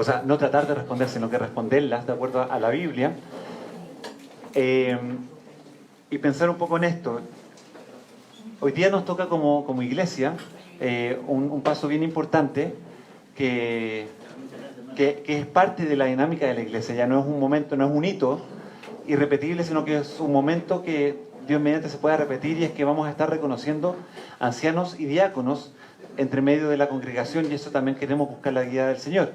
o sea, no tratar de responder, sino que responderlas de acuerdo a la Biblia. Y pensar un poco en esto. Hoy día nos toca como iglesia un paso bien importante que es parte de la dinámica de la iglesia. Ya no es un momento, no es un hito irrepetible, sino que es un momento que Dios mediante se pueda repetir, y es que vamos a estar reconociendo ancianos y diáconos entre medio de la congregación, y eso también queremos buscar la guía del Señor.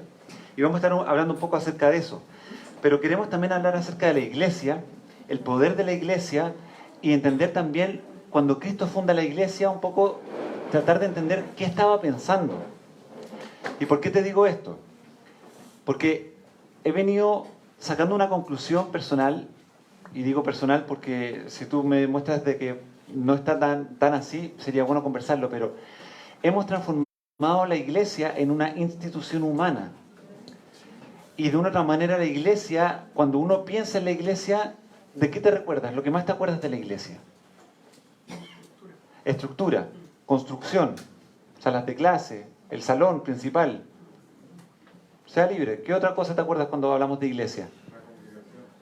Y vamos a estar hablando un poco acerca de eso. Pero queremos también hablar acerca de la iglesia, el poder de la iglesia, y entender también, cuando Cristo funda la iglesia, un poco tratar de entender qué estaba pensando. ¿Y por qué te digo esto? Porque he venido sacando una conclusión personal, y digo personal porque si tú me muestras de que no está tan así, sería bueno conversarlo, pero hemos transformado la iglesia en una institución humana. Y de una otra manera la iglesia, cuando uno piensa en la iglesia, ¿de qué te recuerdas? Lo que más te acuerdas de la iglesia. Estructura, construcción, salas de clase, el salón principal. Sea libre. ¿Qué otra cosa te acuerdas cuando hablamos de iglesia?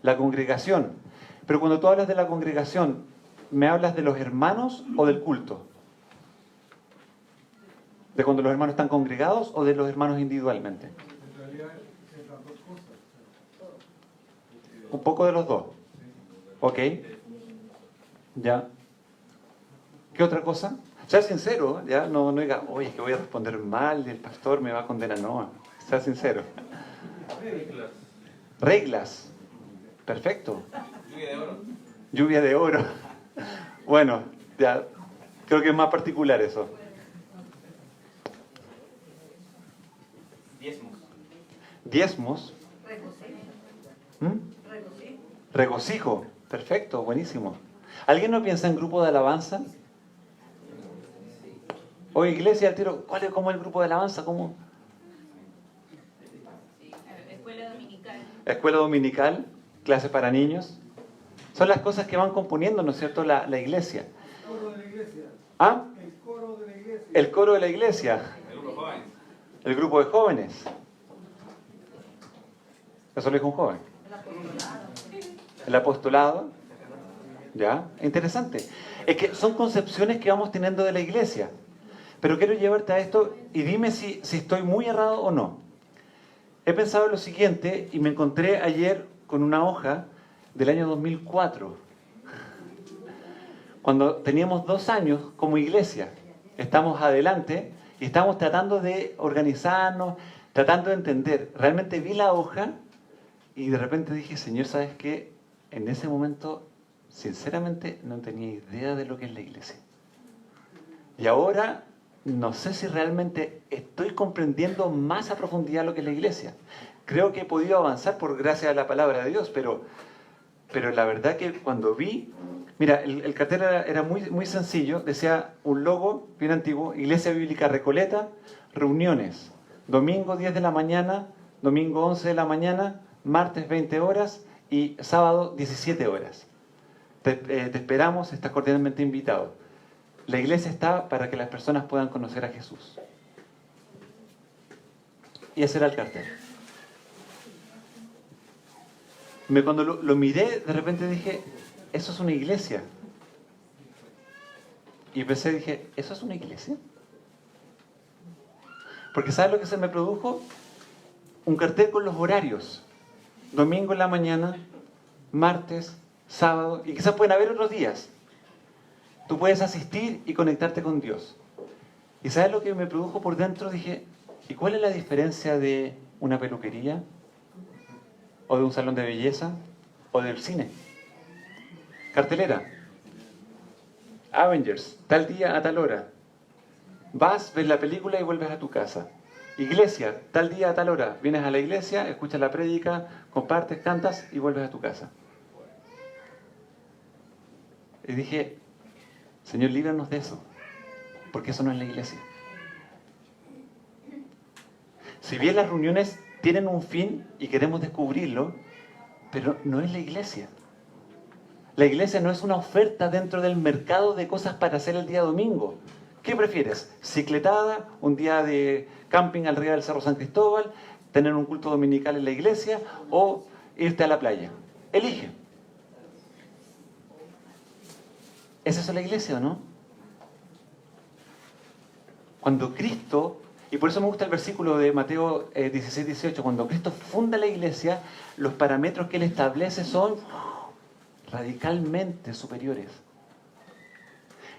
La congregación. Pero cuando tú hablas de la congregación, ¿me hablas de los hermanos o del culto? ¿De cuando los hermanos están congregados o de los hermanos individualmente? En realidad es las dos cosas. Un poco de los dos. ¿Ok? ¿Ya? ¿Qué otra cosa? Sea sincero, ¿ya? No diga, oye, es que voy a responder mal y el pastor me va a condenar. No, sea sincero. Reglas. Reglas. Perfecto. Lluvia de oro. Lluvia de oro. Bueno, ya, creo que es más particular eso. Diezmos. Diezmos. ¿Mm? Regocijo. Regocijo. Perfecto, buenísimo. ¿Alguien no piensa en grupo de alabanza? O iglesia al tiro, ¿cómo es el grupo de alabanza? ¿Cómo? Escuela dominical. Escuela dominical, clases para niños. Son las cosas que van componiendo, ¿no es cierto?, la iglesia. El coro de la iglesia. ¿Ah? El coro de la iglesia. El coro de la iglesia. El grupo joven. El grupo de jóvenes. Eso lo dijo un joven. El apostolado. ¿Ya? Interesante. Es que son concepciones que vamos teniendo de la iglesia. Pero quiero llevarte a esto y dime si estoy muy errado o no. He pensado en lo siguiente y me encontré ayer con una hoja del año 2004, cuando teníamos 2 años como iglesia. Estamos adelante y estamos tratando de organizarnos, tratando de entender. Realmente vi la hoja y de repente dije, Señor, ¿sabes qué? En ese momento, sinceramente, no tenía idea de lo que es la iglesia. Y ahora no sé si realmente estoy comprendiendo más a profundidad lo que es la iglesia. Creo que he podido avanzar por gracia a la palabra de Dios, pero la verdad que cuando vi... Mira, el cartel era muy sencillo. Decía un logo bien antiguo: Iglesia Bíblica Recoleta, reuniones. Domingo 10 de la mañana, domingo 11 de la mañana, martes 20 horas y sábado 17 horas. Te esperamos, estás cordialmente invitado. La iglesia está para que las personas puedan conocer a Jesús. Y ese era el cartel. Cuando lo miré, de repente dije, eso es una iglesia. Y pensé, dije, ¿eso es una iglesia? Porque ¿sabes lo que se me produjo? Un cartel con los horarios. Domingo en la mañana, martes, sábado, y quizás pueden haber otros días. Tú puedes asistir y conectarte con Dios. ¿Y sabes lo que me produjo por dentro? Dije, ¿y cuál es la diferencia de una peluquería? ¿O de un salón de belleza? ¿O del cine? Cartelera. Avengers, tal día a tal hora. Vas, ves la película y vuelves a tu casa. Iglesia, tal día a tal hora. Vienes a la iglesia, escuchas la prédica, compartes, cantas y vuelves a tu casa. Y dije, Señor, líbranos de eso, porque eso no es la iglesia. Si bien las reuniones tienen un fin y queremos descubrirlo, pero no es la iglesia. La iglesia no es una oferta dentro del mercado de cosas para hacer el día domingo. ¿Qué prefieres? ¿Cicletada? ¿Un día de camping al río del Cerro San Cristóbal? tener un culto dominical en la iglesia o irte a la playa. Elige. ¿Es eso la iglesia o no? Cuando Cristo, y por eso me gusta el versículo de Mateo 16, 18, cuando Cristo funda la iglesia, los parámetros que Él establece son radicalmente superiores.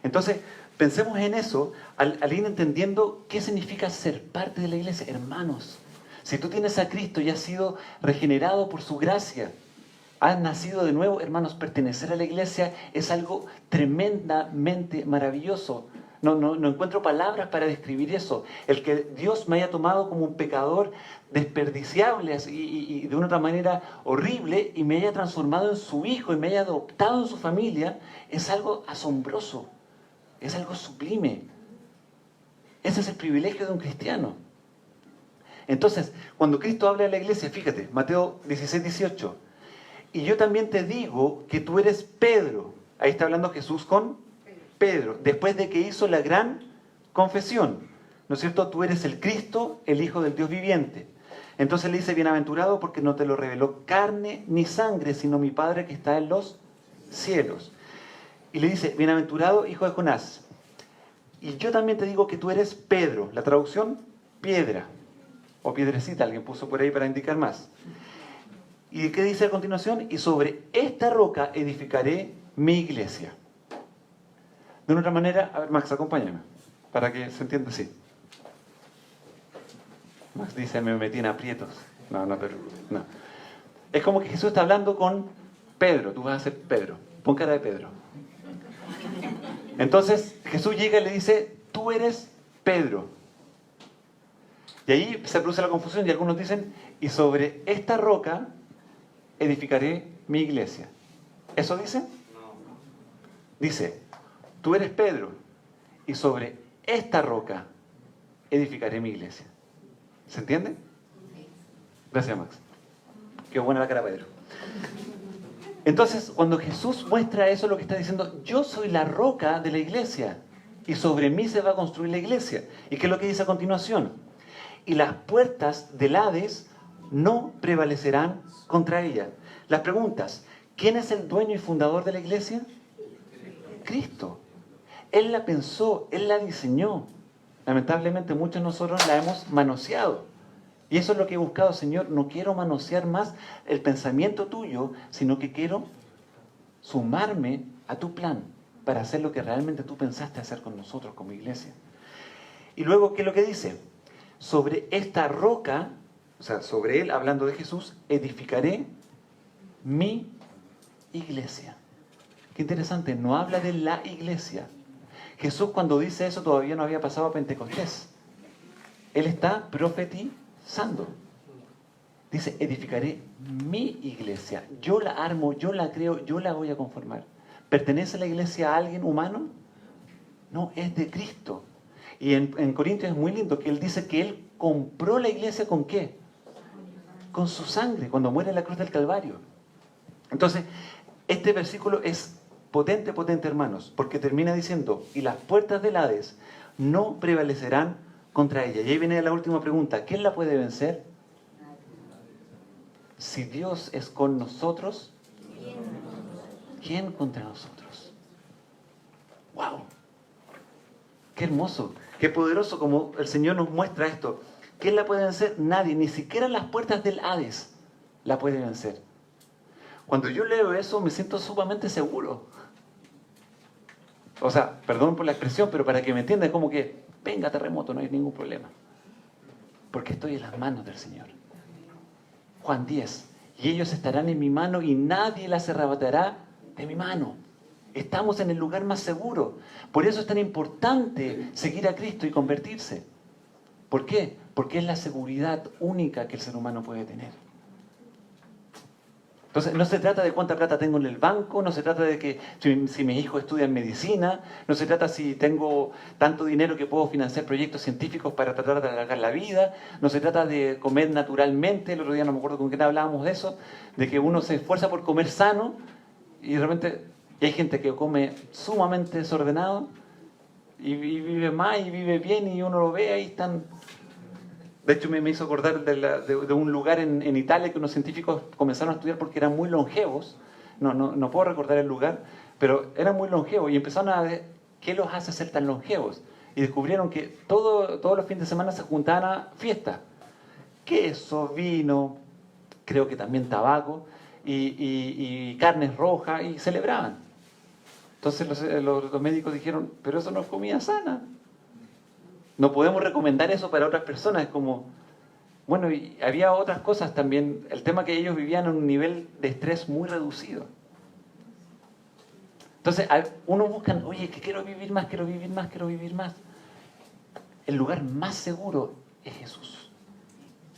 Entonces, pensemos en eso al ir entendiendo qué significa ser parte de la iglesia. Hermanos, si tú tienes a Cristo y has sido regenerado por su gracia, has nacido de nuevo, hermanos, pertenecer a la iglesia es algo tremendamente maravilloso. No encuentro palabras para describir eso. El que Dios me haya tomado como un pecador desperdiciable y de una otra manera horrible y me haya transformado en su hijo y me haya adoptado en su familia es algo asombroso. Es algo sublime. Ese es el privilegio de un cristiano. Entonces, cuando Cristo habla de la iglesia, fíjate, Mateo 16, 18. Y yo también te digo que tú eres Pedro. Ahí está hablando Jesús con Pedro, después de que hizo la gran confesión. ¿No es cierto? Tú eres el Cristo, el Hijo del Dios viviente. Entonces le dice, bienaventurado porque no te lo reveló carne ni sangre, sino mi Padre que está en los cielos. Y le dice, bienaventurado hijo de Jonás. Y yo también te digo que tú eres Pedro. La traducción, piedra. O piedrecita, alguien puso por ahí para indicar más. ¿Y qué dice a continuación? Y sobre esta roca edificaré mi iglesia. De una otra manera, a ver, Max, acompáñame, para que se entienda así. Max dice, me metí en aprietos. No. Es como que Jesús está hablando con Pedro. Tú vas a ser Pedro. Pon cara de Pedro. Entonces, Jesús llega y le dice, tú eres Pedro. Y ahí se produce la confusión y algunos dicen, y sobre esta roca edificaré mi iglesia. ¿Eso dice? No. Dice, tú eres Pedro, y sobre esta roca edificaré mi iglesia. ¿Se entiende? Gracias, Max. Qué buena la cara, Pedro. Entonces, cuando Jesús muestra eso, lo que está diciendo, yo soy la roca de la iglesia, y sobre mí se va a construir la iglesia. ¿Y qué es lo que dice a continuación? Y las puertas del Hades no prevalecerán contra ella. Las preguntas, ¿quién es el dueño y fundador de la iglesia? Cristo. Él la pensó, Él la diseñó. Lamentablemente muchos de nosotros la hemos manoseado. Y eso es lo que he buscado, Señor. No quiero manosear más el pensamiento tuyo, sino que quiero sumarme a tu plan para hacer lo que realmente tú pensaste hacer con nosotros como iglesia. Y luego, ¿qué es lo que dice? Sobre esta roca, o sea, sobre él, hablando de Jesús, edificaré mi iglesia. Qué interesante, no habla de la iglesia. Jesús cuando dice eso todavía no había pasado a Pentecostés. Él está profetizando. Dice, edificaré mi iglesia. Yo la armo, yo la creo, yo la voy a conformar. ¿Pertenece la iglesia a alguien humano? No, es de Cristo. Y en Corintios es muy lindo que él dice que él compró la iglesia ¿con qué? Con su sangre, cuando muere en la cruz del Calvario. Entonces, este versículo es potente, hermanos, porque termina diciendo, y las puertas del Hades no prevalecerán contra ella. Y ahí viene la última pregunta, ¿quién la puede vencer? Si Dios es con nosotros, ¿quién contra nosotros? ¡Wow! ¡Qué hermoso! ¡Qué poderoso como el Señor nos muestra esto! ¿Quién la puede vencer? Nadie, ni siquiera las puertas del Hades la puede vencer. Cuando yo leo eso me siento sumamente seguro. O sea, perdón por la expresión, pero para que me entiendan, es como que, venga terremoto, no hay ningún problema. Porque estoy en las manos del Señor. Juan 10. Y ellos estarán en mi mano y nadie las arrebatará de mi mano. Estamos en el lugar más seguro. Por eso es tan importante seguir a Cristo y convertirse. ¿Por qué? Porque es la seguridad única que el ser humano puede tener. Entonces, no se trata de cuánta plata tengo en el banco, no se trata de que si mis hijos estudian medicina, no se trata si tengo tanto dinero que puedo financiar proyectos científicos para tratar de alargar la vida, no se trata de comer naturalmente. El otro día no me acuerdo con quién hablábamos de eso, de que uno se esfuerza por comer sano y de repente hay gente que come sumamente desordenado y vive mal y vive bien y uno lo ve ahí están De hecho, me hizo acordar de un lugar en Italia que unos científicos comenzaron a estudiar porque eran muy longevos. No puedo recordar el lugar, pero eran muy longevos y empezaron a ver qué los hace ser tan longevos. Y descubrieron que todos los fines de semana se juntaban a fiestas. Queso, vino, creo que también tabaco y carnes rojas y celebraban. Entonces los médicos dijeron, pero eso no es comida sana. No podemos recomendar eso para otras personas. Es como, bueno, y había otras cosas también. El tema que ellos vivían en un nivel de estrés muy reducido. Entonces, uno busca, oye, que quiero vivir más, quiero vivir más, quiero vivir más. El lugar más seguro es Jesús.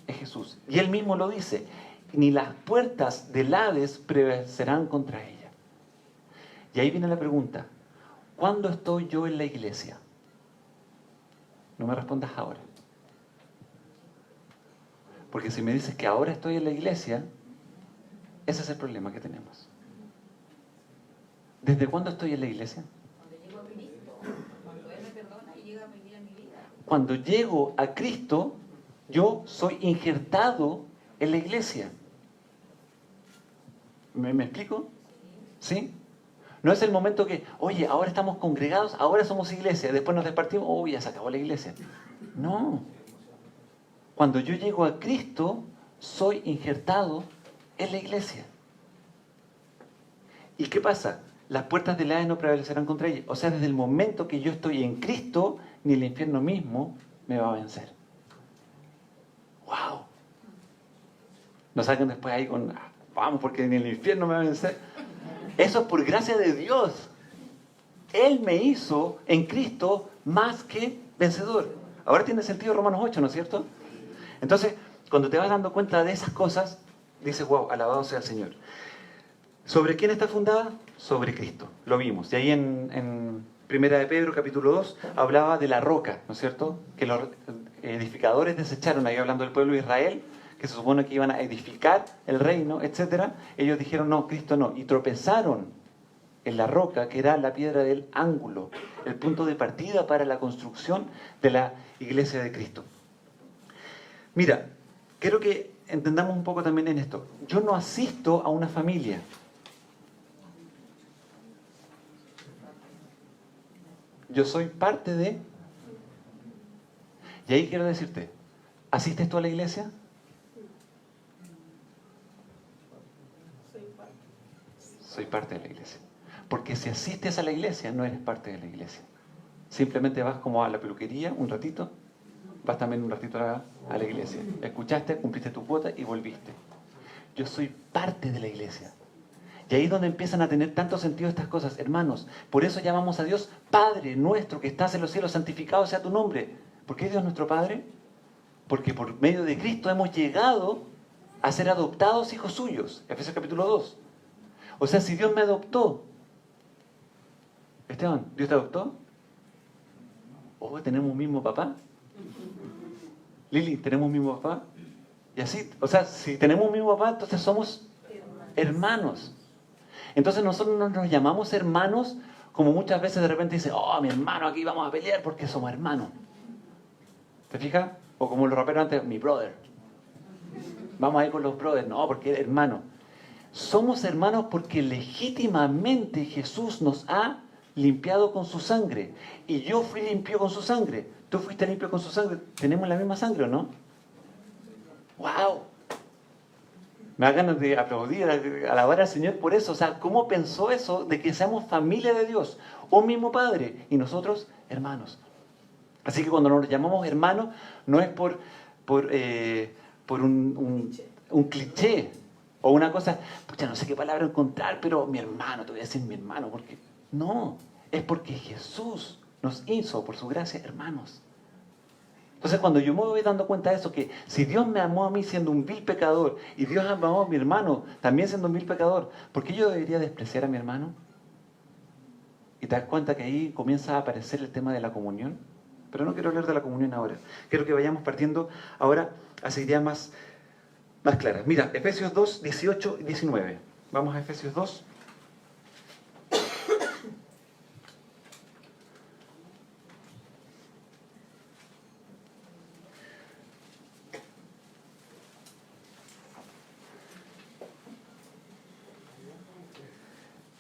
Es Jesús. Y Él mismo lo dice, ni las puertas del Hades prevalecerán contra ella. Y ahí viene la pregunta, ¿cuándo estoy yo en la iglesia? No me respondas ahora. Porque si me dices que ahora estoy en la iglesia, ese es el problema que tenemos. ¿Desde cuándo estoy en la iglesia? Cuando llego a Cristo, cuando Él me perdona y llega a vivir en mi vida. Cuando llego a Cristo, yo soy injertado en la iglesia. ¿Me explico? ¿Sí? No es el momento que, oye, ahora estamos congregados, ahora somos iglesia, después nos despartimos, oh, ya se acabó la iglesia. No. Cuando yo llego a Cristo, soy injertado en la iglesia. ¿Y qué pasa? Las puertas del Hades no prevalecerán contra ella. O sea, desde el momento que yo estoy en Cristo, ni el infierno mismo me va a vencer. ¡Wow! No salgan después ahí con, vamos, porque ni el infierno me va a vencer. Eso es por gracia de Dios. Él me hizo en Cristo más que vencedor. Ahora tiene sentido Romanos 8, ¿no es cierto? Entonces, cuando te vas dando cuenta de esas cosas, dices, wow, alabado sea el Señor. ¿Sobre quién está fundada? Sobre Cristo. Lo vimos. Y ahí en Primera de Pedro, capítulo 2, hablaba de la roca, ¿no es cierto? Que los edificadores desecharon, ahí hablando del pueblo de Israel, que se supone que iban a edificar el reino, etc. Ellos dijeron, no, Cristo no. Y tropezaron en la roca, que era la piedra del ángulo, el punto de partida para la construcción de la iglesia de Cristo. Mira, quiero que entendamos un poco también en esto. Yo no asisto a una familia. Yo soy parte de... Y ahí quiero decirte, ¿asistes tú a la iglesia? Soy parte de la iglesia. Porque si asistes a la iglesia, no eres parte de la iglesia. Simplemente vas como a la peluquería un ratito, vas también un ratito a la iglesia. Escuchaste, cumpliste tu cuota y volviste. Yo soy parte de la iglesia. Y ahí es donde empiezan a tener tanto sentido estas cosas, hermanos. Por eso llamamos a Dios Padre nuestro que estás en los cielos, santificado sea tu nombre. ¿Por qué Dios nuestro Padre? Porque por medio de Cristo hemos llegado a ser adoptados hijos suyos. Efesios capítulo 2. O sea, si Dios me adoptó, Esteban, ¿Dios te adoptó? ¿O tenemos un mismo papá? Lili, ¿tenemos un mismo papá? Y así, o sea, si tenemos un mismo papá, entonces somos hermanos. Entonces nosotros no nos llamamos hermanos como muchas veces de repente dicen, oh, mi hermano, aquí vamos a pelear porque somos hermanos. ¿Te fijas? O como los raperos antes, mi brother. Vamos a ir con los brothers. No, porque es hermano. Somos hermanos porque legítimamente Jesús nos ha limpiado con su sangre. Y yo fui limpio con su sangre. Tú fuiste limpio con su sangre. ¿Tenemos la misma sangre o no? ¡Wow! Me da ganas de aplaudir, alabar al Señor por eso. O sea, ¿cómo pensó eso de que seamos familia de Dios? Un mismo Padre y nosotros hermanos. Así que cuando nos llamamos hermanos, no es por un cliché o una cosa, pucha, no sé qué palabra encontrar, pero mi hermano, te voy a decir mi hermano, porque no, es porque Jesús nos hizo por su gracia hermanos. Entonces cuando yo me voy dando cuenta de eso, que si Dios me amó a mí siendo un vil pecador y Dios amó a mi hermano también siendo un vil pecador, ¿por qué yo debería despreciar a mi hermano? Y te das cuenta que ahí comienza a aparecer el tema de la comunión. Pero no quiero hablar de la comunión ahora. Quiero que vayamos partiendo ahora hacia ideas más claras. Mira, Efesios 2, 18 y 19. Vamos a Efesios 2.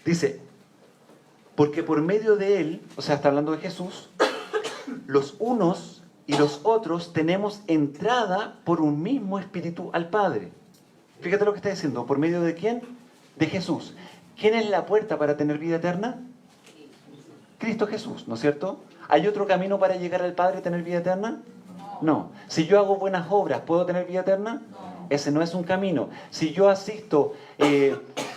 Dice, porque por medio de Él, o sea, está hablando de Jesús, los unos y los otros tenemos entrada por un mismo espíritu al Padre. Fíjate lo que está diciendo, ¿por medio de quién? De Jesús. ¿Quién es la puerta para tener vida eterna? Cristo Jesús, ¿no es cierto? ¿Hay otro camino para llegar al Padre y tener vida eterna? No. Si yo hago buenas obras, ¿puedo tener vida eterna? Ese no es un camino. Si yo asisto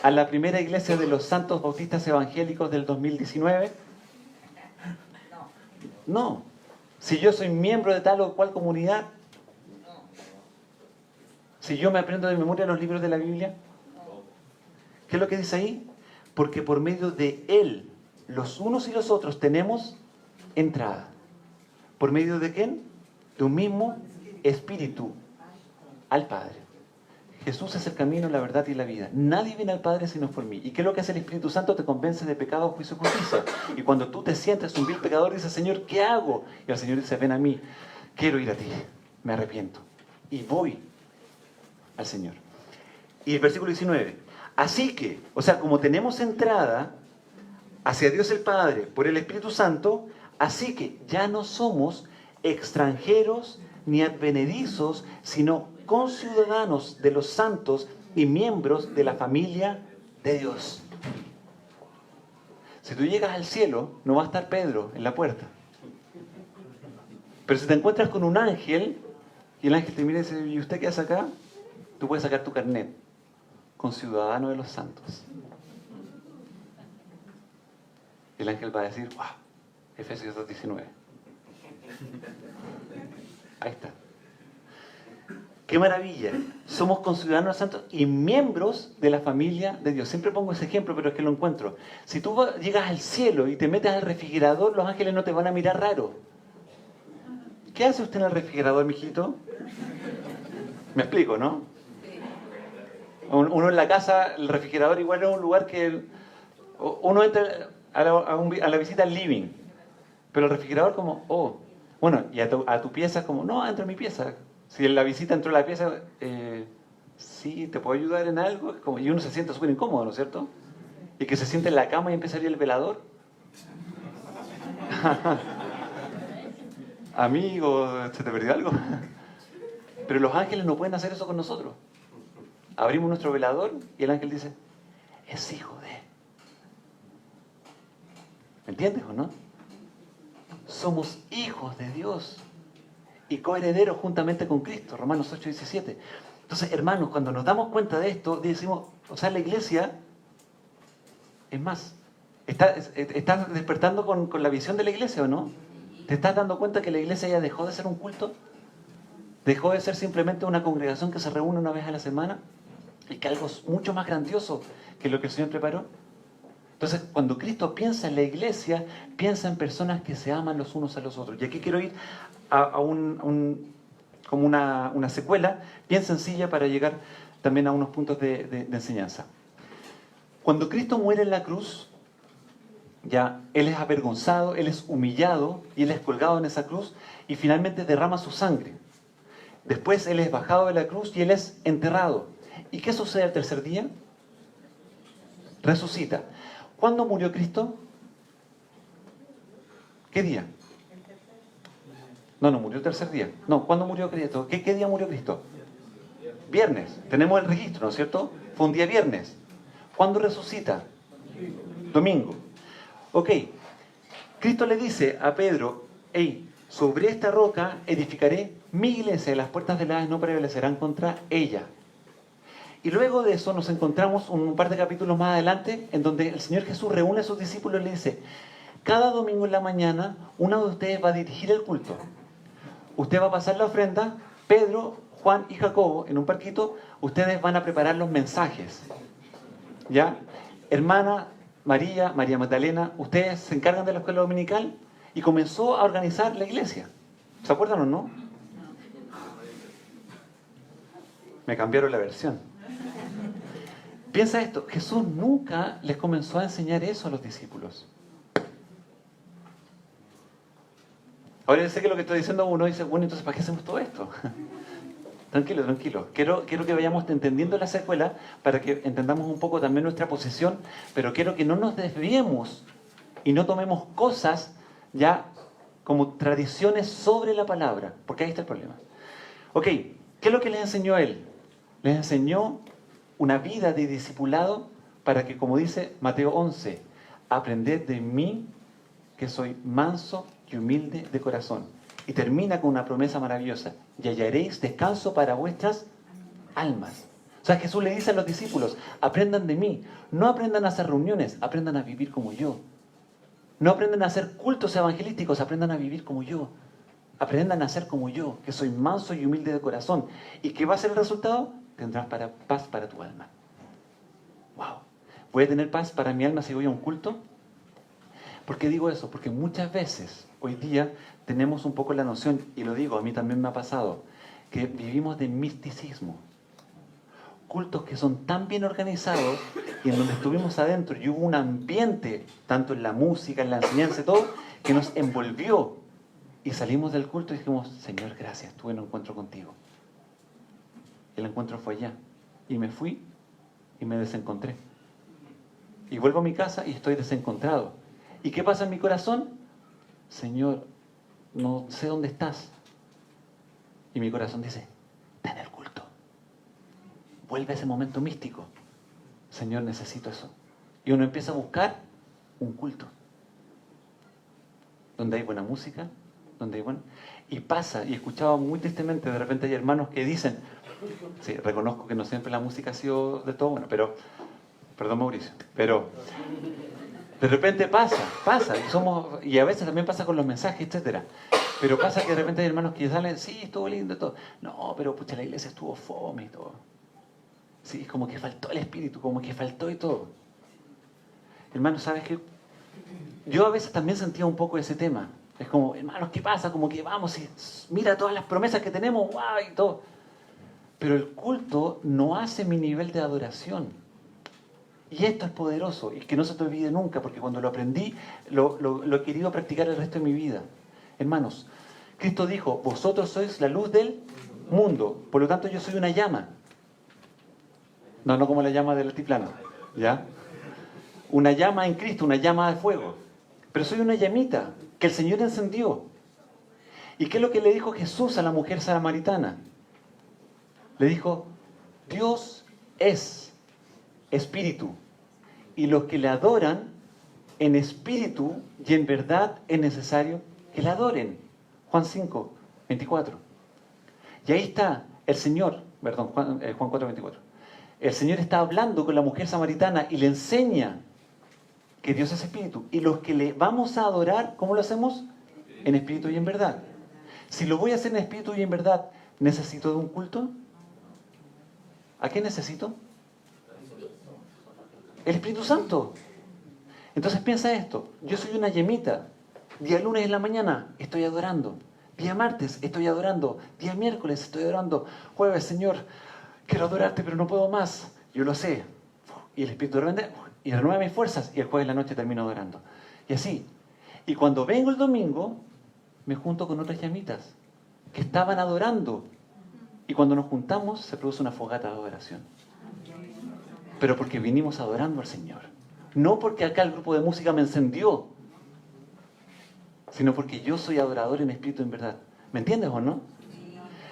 a la primera iglesia de los Santos Bautistas Evangélicos del 2019, no. Si yo soy miembro de tal o cual comunidad, si yo me aprendo de memoria los libros de la Biblia, ¿qué es lo que dice ahí? Porque por medio de Él, los unos y los otros tenemos entrada. ¿Por medio de quién? De un mismo espíritu al Padre. Jesús es el camino, la verdad y la vida. Nadie viene al Padre si no es por mí. ¿Y qué es lo que hace el Espíritu Santo? Te convence de pecado, juicio y justicia. Y cuando tú te sientes un vil pecador, dices, Señor, ¿qué hago? Y el Señor dice, ven a mí, quiero ir a ti, me arrepiento. Y voy al Señor. Y el versículo 19. Así que, o sea, como tenemos entrada hacia Dios el Padre por el Espíritu Santo, así que ya no somos extranjeros ni advenedizos, sino conciudadanos de los santos y miembros de la familia de Dios. Si tú llegas al cielo, no va a estar Pedro en la puerta. Pero si te encuentras con un ángel, y el ángel te mira y dice, ¿y usted qué hace acá? Tú puedes sacar tu carnet, conciudadano de los santos. Y el ángel va a decir, wow, Efesios 2:19. Ahí está. ¡Qué maravilla! Somos conciudadanos santos y miembros de la familia de Dios. Siempre pongo ese ejemplo, pero es que lo encuentro. Si tú llegas al cielo y te metes al refrigerador, los ángeles no te van a mirar raro. ¿Qué hace usted en el refrigerador, mijito? Me explico, ¿no? Uno en la casa, el refrigerador igual es un lugar que uno entra a la visita al living, pero el refrigerador como, oh, bueno, y a tu pieza como, no, entra a mi pieza. Si en la visita entró a la pieza, sí, ¿te puedo ayudar en algo? Y uno se siente súper incómodo, ¿no es cierto? Y que se siente en la cama y empieza a ir el velador. Amigo, ¿se te perdió algo? Pero los ángeles no pueden hacer eso con nosotros. Abrimos nuestro velador y el ángel dice, es hijo de... ¿Me entiendes o no? Somos hijos de Dios y coherederos juntamente con Cristo, Romanos 8:17. Entonces, hermanos, cuando nos damos cuenta de esto, decimos, o sea, la iglesia, es más, ¿estás despertando con la visión de la iglesia o no? ¿Te estás dando cuenta que la iglesia ya dejó de ser un culto? ¿Dejó de ser simplemente una congregación que se reúne una vez a la semana? Y que algo mucho más grandioso que lo que el Señor preparó. Entonces, cuando Cristo piensa en la iglesia, piensa en personas que se aman los unos a los otros. Y aquí quiero ir como una secuela bien sencilla para llegar también a unos puntos de enseñanza. Cuando Cristo muere en la cruz, ya Él es avergonzado, Él es humillado y Él es colgado en esa cruz y finalmente derrama su sangre. Después Él es bajado de la cruz y Él es enterrado. ¿Y qué sucede al tercer día? Resucita. ¿Cuándo murió Cristo? ¿Qué día? No, murió el tercer día. No, ¿cuándo murió Cristo? ¿Qué día murió Cristo? Viernes. Tenemos el registro, ¿no es cierto? Fue un día viernes. ¿Cuándo resucita? Domingo. Ok. Cristo le dice a Pedro, hey, sobre esta roca edificaré mi iglesia y las puertas del Hades no prevalecerán contra ella. Y luego de eso nos encontramos un par de capítulos más adelante en donde el Señor Jesús reúne a sus discípulos y le dice, cada domingo en la mañana uno de ustedes va a dirigir el culto. Usted va a pasar la ofrenda, Pedro, Juan y Jacobo en un parquito, ustedes van a preparar los mensajes. ¿Ya? Hermana María Magdalena, ustedes se encargan de la escuela dominical y comenzó a organizar la iglesia. ¿Se acuerdan o no? Me cambiaron la versión. Piensa esto, Jesús nunca les comenzó a enseñar eso a los discípulos. Ahora yo sé que lo que estoy diciendo uno dice, bueno, entonces ¿para qué hacemos todo esto? Tranquilo, tranquilo. Quiero que vayamos entendiendo la secuela para que entendamos un poco también nuestra posición, pero quiero que no nos desviemos y no tomemos cosas ya como tradiciones sobre la palabra, porque ahí está el problema. Ok, ¿qué es lo que les enseñó él? Les enseñó una vida de discipulado para que, como dice Mateo 11, aprended de mí que soy manso y humilde de corazón. Y termina con una promesa maravillosa: y hallaréis descanso para vuestras almas. O sea, Jesús le dice a los discípulos: aprendan de mí. No aprendan a hacer reuniones, aprendan a vivir como yo. No aprendan a hacer cultos evangelísticos, aprendan a vivir como yo. Aprendan a ser como yo, que soy manso y humilde de corazón. ¿Y qué va a ser el resultado? Tendrás paz para tu alma. ¡Wow! ¿Voy a tener paz para mi alma si voy a un culto? ¿Por qué digo eso? Porque muchas veces, hoy día, tenemos un poco la noción, y lo digo, a mí también me ha pasado, que vivimos de misticismo. Cultos que son tan bien organizados y en donde estuvimos adentro y hubo un ambiente, tanto en la música, en la enseñanza y todo, que nos envolvió. Y salimos del culto y dijimos: Señor, gracias, tuve un encuentro contigo. El encuentro fue allá. Y me fui y me desencontré. Y vuelvo a mi casa y estoy desencontrado. ¿Y qué pasa en mi corazón? Señor, no sé dónde estás. Y mi corazón dice: está en el culto. Vuelve a ese momento místico. Señor, necesito eso. Y uno empieza a buscar un culto. Donde hay buena música, donde hay buen... Y pasa, y he escuchado muy tristemente, de repente hay hermanos que dicen, sí, reconozco que no siempre la música ha sido de todo bueno, pero, perdón Mauricio, pero de repente pasa, y a veces también pasa con los mensajes, etcétera. Pero pasa que de repente hay hermanos que salen: sí, estuvo lindo y todo. No, pero pucha, la iglesia estuvo fome y todo. Sí, como que faltó el espíritu, como que faltó y todo. Hermano, ¿sabes qué? Yo a veces también sentía un poco ese tema. Es como: hermanos, ¿qué pasa? Como que vamos y mira todas las promesas que tenemos, guau, y todo. Pero el culto no hace mi nivel de adoración. Y esto es poderoso, y que no se te olvide nunca, porque cuando lo aprendí, lo he querido practicar el resto de mi vida. Hermanos, Cristo dijo: vosotros sois la luz del mundo, por lo tanto yo soy una llama. No como la llama del altiplano, ¿ya? Una llama en Cristo, una llama de fuego. Pero soy una llamita que el Señor encendió. ¿Y qué es lo que le dijo Jesús a la mujer samaritana? Le dijo: Dios es espíritu, y los que le adoran en espíritu y en verdad es necesario que le adoren. Juan 5, 24. Y ahí está el Señor, perdón, Juan 4, 24. El Señor está hablando con la mujer samaritana y le enseña que Dios es espíritu. Y los que le vamos a adorar, ¿cómo lo hacemos? En espíritu y en verdad. Si lo voy a hacer en espíritu y en verdad, ¿necesito de un culto? ¿A qué necesito? El Espíritu Santo. Entonces piensa esto: yo soy una yemita. Día lunes en la mañana estoy adorando. Día martes estoy adorando. Día miércoles estoy adorando. Jueves: Señor, quiero adorarte pero no puedo más. Yo lo sé. Y el Espíritu de repente y renueva mis fuerzas, y el jueves en la noche termino adorando. Y así. Y cuando vengo el domingo, me junto con otras llamitas que estaban adorando. Y cuando nos juntamos, se produce una fogata de adoración. Pero porque vinimos adorando al Señor. No porque acá el grupo de música me encendió, sino porque yo soy adorador en espíritu y en verdad. ¿Me entiendes o no?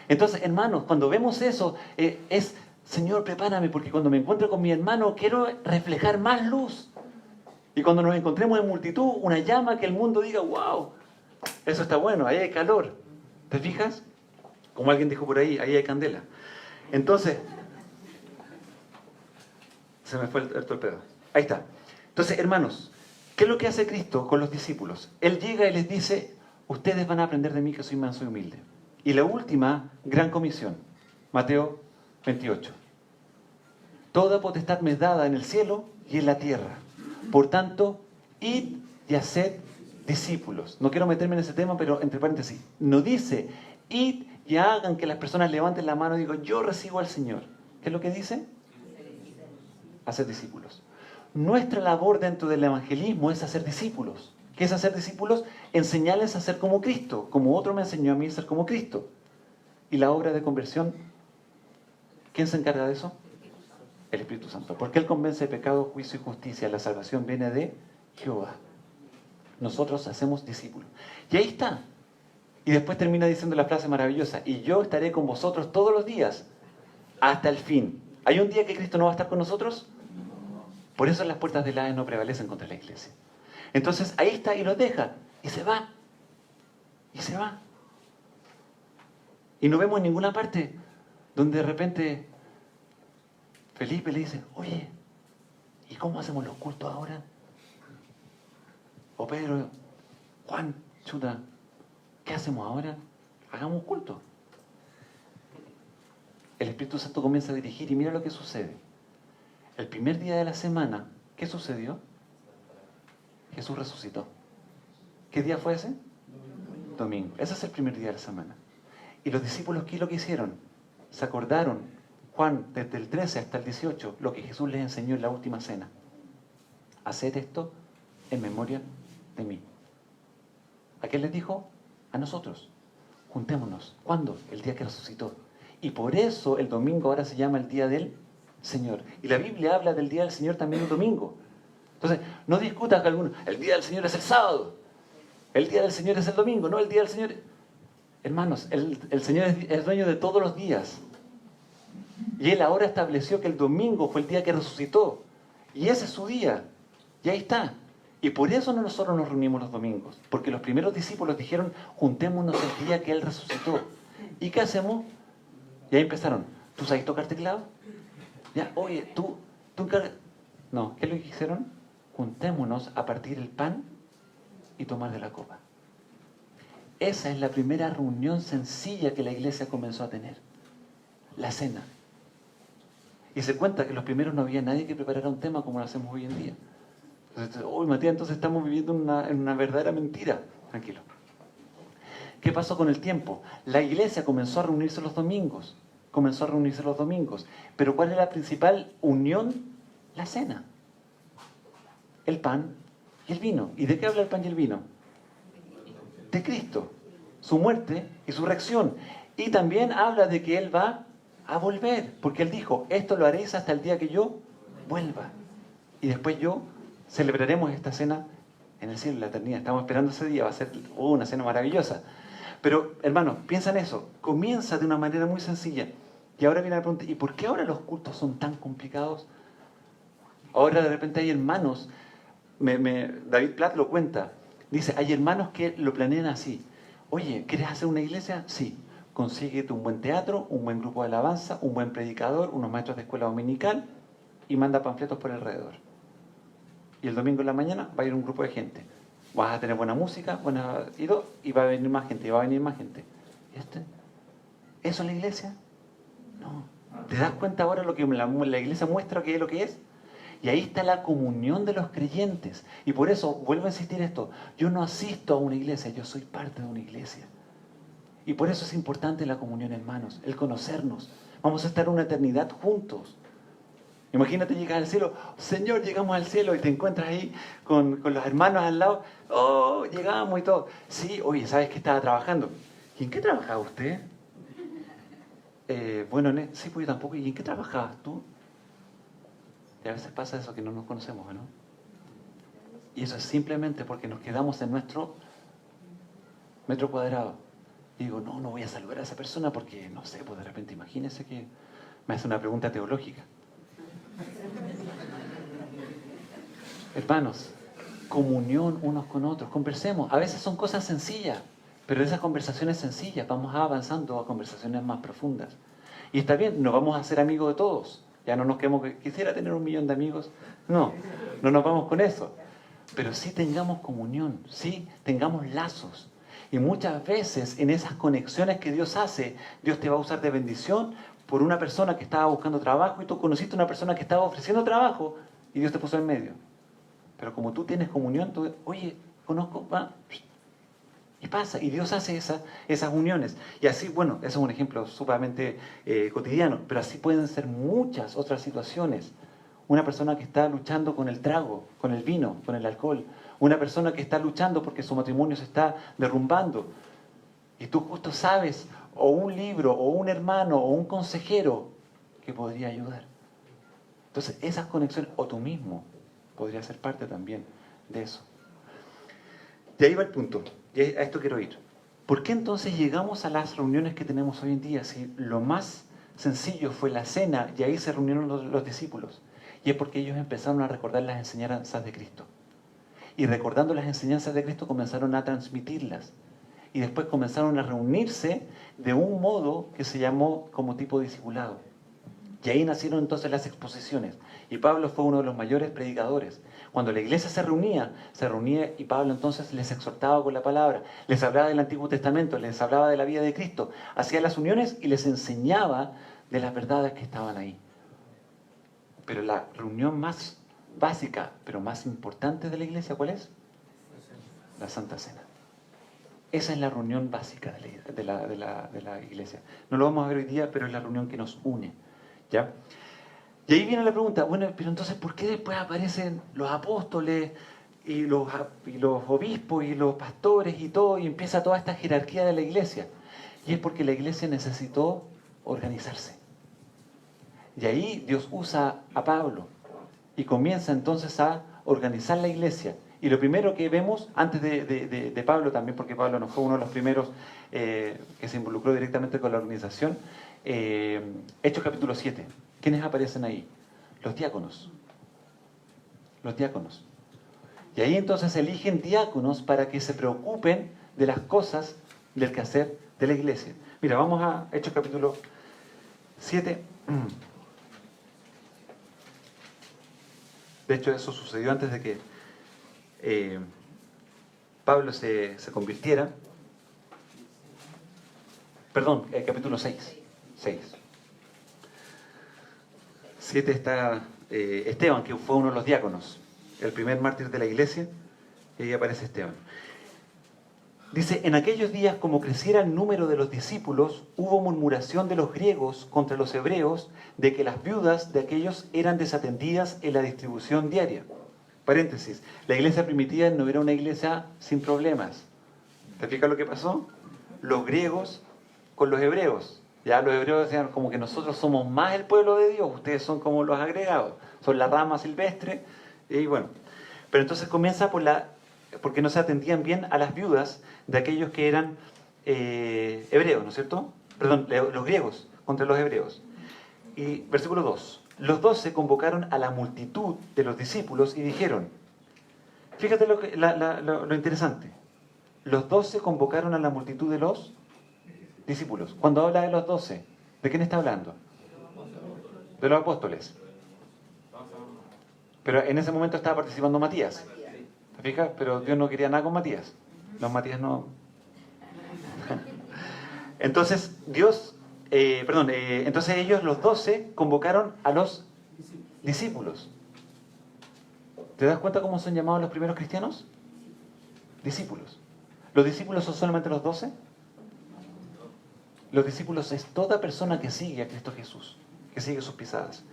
Entonces, hermanos, cuando vemos eso, es: Señor, prepárame, porque cuando me encuentro con mi hermano, quiero reflejar más luz. Y cuando nos encontremos en multitud, una llama que el mundo diga: wow, eso está bueno, ahí hay calor. ¿Te fijas? Como alguien dijo por ahí hay candela. Entonces, se me fue el torpedo. Ahí está. Entonces, hermanos, ¿qué es lo que hace Cristo con los discípulos? Él llega y les dice: ustedes van a aprender de mí que soy manso y humilde. Y la última gran comisión, Mateo 28. Toda potestad me es dada en el cielo y en la tierra. Por tanto, id y haced discípulos. No quiero meterme en ese tema, pero entre paréntesis, no dice: id y hagan que las personas levanten la mano y digan: yo recibo al Señor. ¿Qué es lo que dice? Hacer discípulos. Nuestra labor dentro del evangelismo es hacer discípulos. ¿Qué es hacer discípulos? Enseñarles a ser como Cristo, como otro me enseñó a mí a ser como Cristo. Y la obra de conversión ¿Quién se encarga de eso? El Espíritu Santo. Porque Él convence de pecado, juicio y justicia. La salvación viene de Jehová. Nosotros hacemos discípulos. Y ahí está. Y después termina diciendo la frase maravillosa: y yo estaré con vosotros todos los días, hasta el fin. ¿Hay un día que Cristo no va a estar con nosotros? Por eso las puertas del Hades no prevalecen contra la iglesia. Entonces ahí está y los deja. Y se va. Y se va. Y no vemos en ninguna parte donde de repente Felipe le dice: oye, ¿y cómo hacemos los cultos ahora? O Pedro: Juan, chuta, ¿qué hacemos ahora? Hagamos culto. El Espíritu Santo comienza a dirigir y mira lo que sucede. El primer día de la semana, ¿qué sucedió? Jesús resucitó. ¿Qué día fue ese? Domingo. Ese es el primer día de la semana. Y los discípulos, ¿qué es lo que hicieron? Se acordaron, Juan, desde el 13 hasta el 18, lo que Jesús les enseñó en la última cena. Haced esto en memoria de mí. ¿A quién les dijo? A nosotros. Juntémonos. ¿Cuándo? El día que resucitó. Y por eso el domingo ahora se llama el día del Señor. Y la Biblia habla del día del Señor también el domingo. Entonces, no discutas que alguno: el día del Señor es el sábado, el día del Señor es el domingo. No, el día del Señor... Hermanos, el Señor es dueño de todos los días. Y Él ahora estableció que el domingo fue el día que resucitó. Y ese es su día. Y ahí está. Y por eso nosotros nos reunimos los domingos. Porque los primeros discípulos dijeron: juntémonos el día que Él resucitó. ¿Y qué hacemos? Y ahí empezaron: ¿tú sabes tocar teclado? Ya, oye, tú encargas... No, ¿qué es lo que hicieron? Juntémonos a partir el pan y tomar de la copa. Esa es la primera reunión sencilla que la iglesia comenzó a tener. La cena. Y se cuenta que los primeros no había nadie que preparara un tema como lo hacemos hoy en día. Entonces, uy, Matías, entonces estamos viviendo en una verdadera mentira. Tranquilo. ¿Qué pasó con el tiempo? La iglesia comenzó a reunirse los domingos. Pero ¿cuál es la principal unión? La cena. El pan y el vino. ¿Y de qué habla el pan y el vino? De Cristo, su muerte y su resurrección. Y también habla de que Él va a volver, porque Él dijo: esto lo haréis hasta el día que yo vuelva. Y después celebraremos esta cena en el cielo, en la eternidad. Estamos esperando ese día, va a ser una cena maravillosa. Pero, hermanos, piensa en eso. Comienza de una manera muy sencilla. Y ahora viene la pregunta: ¿y por qué ahora los cultos son tan complicados? Ahora de repente hay hermanos, David Platt lo cuenta, dice: hay hermanos que lo planean así. Oye, ¿quieres hacer una iglesia? Sí. Consíguete un buen teatro, un buen grupo de alabanza, un buen predicador, unos maestros de escuela dominical y manda panfletos por alrededor. Y el domingo en la mañana va a ir un grupo de gente. Vas a tener buena música, y va a venir más gente, ¿Eso es la iglesia? No. ¿Te das cuenta ahora lo que la iglesia muestra que es lo que es? Y ahí está la comunión de los creyentes. Y por eso, vuelvo a insistir esto: yo no asisto a una iglesia, yo soy parte de una iglesia. Y por eso es importante la comunión, hermanos, el conocernos. Vamos a estar una eternidad juntos. Imagínate llegar al cielo: Señor, llegamos al cielo, y te encuentras ahí con los hermanos al lado. Oh, llegamos y todo. Sí, oye, ¿sabes que estaba trabajando? ¿Y en qué trabajaba usted? Sí, pues yo tampoco. ¿Y en qué trabajabas tú? Y a veces pasa eso, que no nos conocemos, ¿no? Y eso es simplemente porque nos quedamos en nuestro metro cuadrado. Y digo: no voy a saludar a esa persona porque, no sé, pues de repente imagínese que me hace una pregunta teológica. Hermanos, comunión unos con otros, conversemos. A veces son cosas sencillas, pero de esas conversaciones sencillas vamos avanzando a conversaciones más profundas. Y está bien, no vamos a ser amigos de todos. Ya no nos quedemos que quisiera tener 1 millón de amigos. No nos vamos con eso. Pero sí tengamos comunión, sí tengamos lazos. Y muchas veces en esas conexiones que Dios hace, Dios te va a usar de bendición por una persona que estaba buscando trabajo y tú conociste a una persona que estaba ofreciendo trabajo y Dios te puso en medio. Pero como tú tienes comunión, tú, oye, conozco, va, y pasa, y Dios hace esas uniones. Y así, bueno, eso es un ejemplo sumamente cotidiano, pero así pueden ser muchas otras situaciones. Una persona que está luchando con el trago, con el vino, con el alcohol. Una persona que está luchando porque su matrimonio se está derrumbando. Y tú justo sabes, o un libro, o un hermano, o un consejero que podría ayudar. Entonces, esas conexiones, o tú mismo, podría ser parte también de eso. Y ahí va el punto, y a esto quiero ir. ¿Por qué entonces llegamos a las reuniones que tenemos hoy en día si lo más sencillo fue la cena y ahí se reunieron los discípulos? Y es porque ellos empezaron a recordar las enseñanzas de Cristo. Y recordando las enseñanzas de Cristo comenzaron a transmitirlas. Y después comenzaron a reunirse de un modo que se llamó como tipo discipulado. Y ahí nacieron entonces las exposiciones. Y Pablo fue uno de los mayores predicadores. Cuando la iglesia se reunía y Pablo entonces les exhortaba con la palabra, les hablaba del Antiguo Testamento, les hablaba de la vida de Cristo, hacía las uniones y les enseñaba de las verdades que estaban ahí. Pero la reunión más básica, pero más importante de la iglesia, ¿cuál es? La Santa Cena. Esa es la reunión básica de la iglesia. No lo vamos a ver hoy día, pero es la reunión que nos une. ¿Ya? Y ahí viene la pregunta, bueno, pero entonces, ¿por qué después aparecen los apóstoles y los obispos y los pastores y todo, y empieza toda esta jerarquía de la iglesia? Y es porque la iglesia necesitó organizarse. Y ahí Dios usa a Pablo y comienza entonces a organizar la iglesia. Y lo primero que vemos, antes de Pablo también, porque Pablo no fue uno de los primeros que se involucró directamente con la organización, Hechos capítulo 7. ¿Quiénes aparecen ahí? Los diáconos. Los diáconos. Y ahí entonces eligen diáconos para que se preocupen de las cosas del quehacer de la iglesia. Mira, vamos a Hechos capítulo 7. De hecho, eso sucedió antes de que Pablo se convirtiera. Perdón, capítulo 6. 7 está Esteban, que fue uno de los diáconos, el primer mártir de la iglesia, y ahí aparece Esteban. Dice, en aquellos días, como creciera el número de los discípulos, hubo murmuración de los griegos contra los hebreos de que las viudas de aquellos eran desatendidas en la distribución diaria. Paréntesis, la iglesia primitiva no era una iglesia sin problemas. ¿Te fijas lo que pasó? Los griegos con los hebreos. Ya los hebreos decían como que nosotros somos más el pueblo de Dios, ustedes son como los agregados, son la rama silvestre, y bueno. Pero entonces comienza porque no se atendían bien a las viudas de aquellos que eran hebreos, ¿no es cierto? Perdón, los griegos contra los hebreos. Y versículo 2. Los 12 convocaron a la multitud de los discípulos y dijeron, fíjate lo interesante, los 12 convocaron a la multitud de los discípulos. Cuando habla de los 12, ¿de quién está hablando? De los apóstoles. Pero en ese momento estaba participando Matías. ¿Te fijas? Pero Dios no quería nada con Matías. Los Matías no... Entonces, entonces ellos, los 12, convocaron a los discípulos. ¿Te das cuenta cómo son llamados los primeros cristianos? Discípulos. ¿Los discípulos son solamente los 12? Los discípulos es toda persona que sigue a Cristo Jesús, que sigue sus pisadas.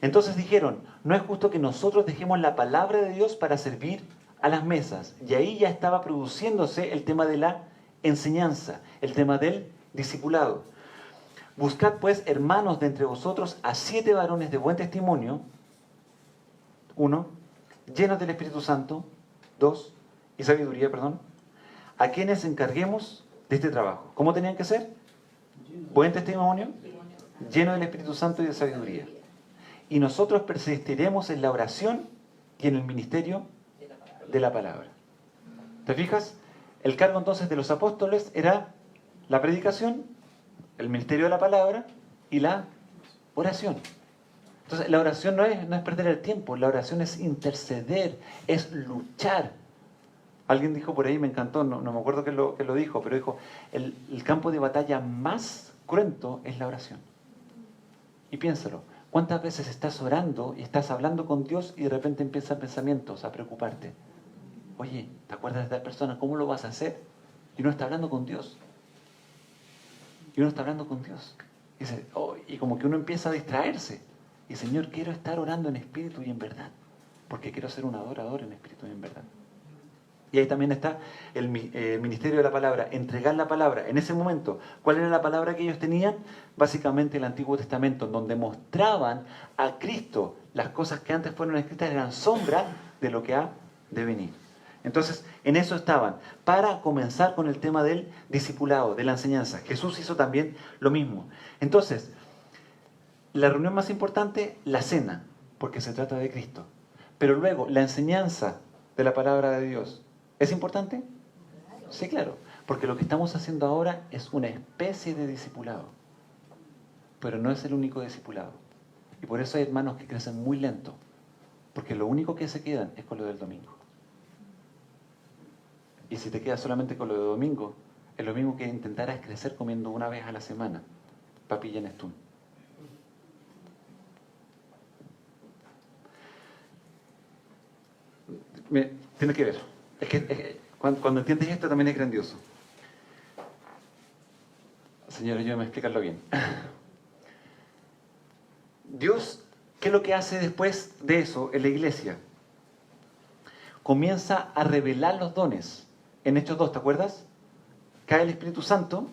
Entonces dijeron, no es justo que nosotros dejemos la palabra de Dios para servir a las mesas. Y ahí ya estaba produciéndose el tema de la enseñanza, el tema del discipulado. Buscad pues, hermanos, de entre vosotros a 7 varones de buen testimonio, 1, llenos del Espíritu Santo, 2, y sabiduría, a quienes encarguemos de este trabajo. ¿Cómo tenían que ser? Buen testimonio, lleno del Espíritu Santo y de sabiduría. Y nosotros persistiremos en la oración y en el ministerio de la palabra. ¿Te fijas? El cargo entonces de los apóstoles era la predicación, el ministerio de la palabra y la oración. Entonces la oración no es perder el tiempo, la oración es interceder, es luchar. Alguien dijo por ahí, me encantó, no me acuerdo quién lo dijo, pero dijo, el campo de batalla más cruento es la oración. Y piénsalo, ¿cuántas veces estás orando y estás hablando con Dios y de repente empiezan pensamientos a preocuparte? Oye, ¿te acuerdas de esta persona? ¿Cómo lo vas a hacer? Y uno está hablando con Dios. Y dice, y como que uno empieza a distraerse. Y Señor, quiero estar orando en espíritu y en verdad. Porque quiero ser un adorador en espíritu y en verdad. Y ahí también está el ministerio de la palabra, entregar la palabra. En ese momento, ¿cuál era la palabra que ellos tenían? Básicamente el Antiguo Testamento, donde mostraban a Cristo. Las cosas que antes fueron escritas eran sombra de lo que ha de venir. Entonces, en eso estaban, para comenzar con el tema del discipulado, de la enseñanza. Jesús hizo también lo mismo. Entonces, la reunión más importante, la cena, porque se trata de Cristo. Pero luego, la enseñanza de la palabra de Dios, ¿es importante? Sí, claro, porque lo que estamos haciendo ahora es una especie de discipulado, pero no es el único discipulado. Y por eso hay hermanos que crecen muy lento, porque lo único que se quedan es con lo del domingo. Y si te quedas solamente con lo del domingo, es lo mismo que intentaras crecer comiendo una vez a la semana papilla en estún. Tiene que ver. Es que cuando entiendes esto también es grandioso. Señores, ayúdame a explicarlo bien. Dios, ¿qué es lo que hace después de eso en la iglesia? Comienza a revelar los dones. En Hechos 2, ¿te acuerdas? Cae el Espíritu Santo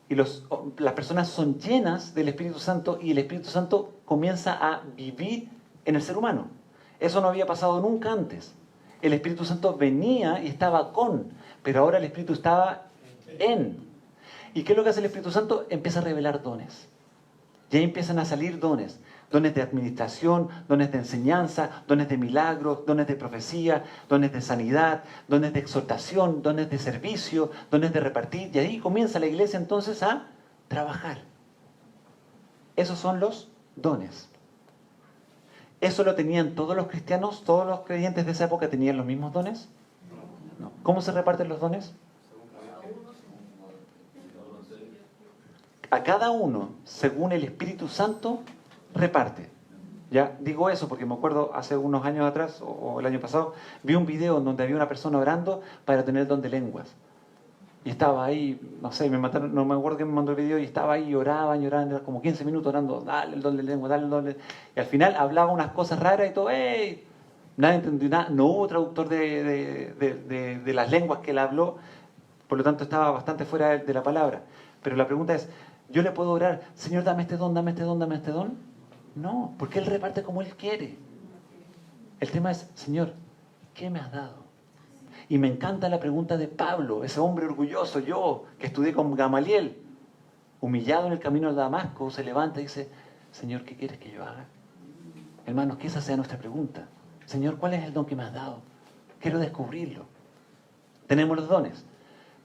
y las personas son llenas del Espíritu Santo y el Espíritu Santo comienza a vivir en el ser humano. Eso no había pasado nunca antes. El Espíritu Santo venía y estaba con, pero ahora el Espíritu estaba en. ¿Y qué es lo que hace el Espíritu Santo? Empieza a revelar dones. Y ahí empiezan a salir dones. Dones de administración, dones de enseñanza, dones de milagros, dones de profecía, dones de sanidad, dones de exhortación, dones de servicio, dones de repartir. Y ahí comienza la iglesia entonces a trabajar. Esos son los dones. ¿Eso lo tenían todos los cristianos? ¿Todos los creyentes de esa época tenían los mismos dones? No. ¿Cómo se reparten los dones? A cada uno, según el Espíritu Santo, reparte. Ya digo eso porque me acuerdo hace unos años atrás, o el año pasado, vi un video en donde había una persona orando para tener el don de lenguas. Y estaba ahí, no sé, no me acuerdo quién me mandó el video, y estaba ahí, lloraban, como 15 minutos orando, dale el don de lengua, dale el don de... Y al final hablaba unas cosas raras y todo, ¡ey! Nadie entendió nada, no hubo traductor de las lenguas que él habló, por lo tanto estaba bastante fuera de la palabra. Pero la pregunta es, ¿yo le puedo orar, Señor, dame este don, dame este don, dame este don? No, porque Él reparte como Él quiere. El tema es, Señor, ¿qué me has dado? Y me encanta la pregunta de Pablo, ese hombre orgulloso, yo, que estudié con Gamaliel, humillado en el camino de Damasco, se levanta y dice, Señor, ¿qué quieres que yo haga? Hermanos, que esa sea nuestra pregunta. Señor, ¿cuál es el don que me has dado? Quiero descubrirlo. Tenemos los dones,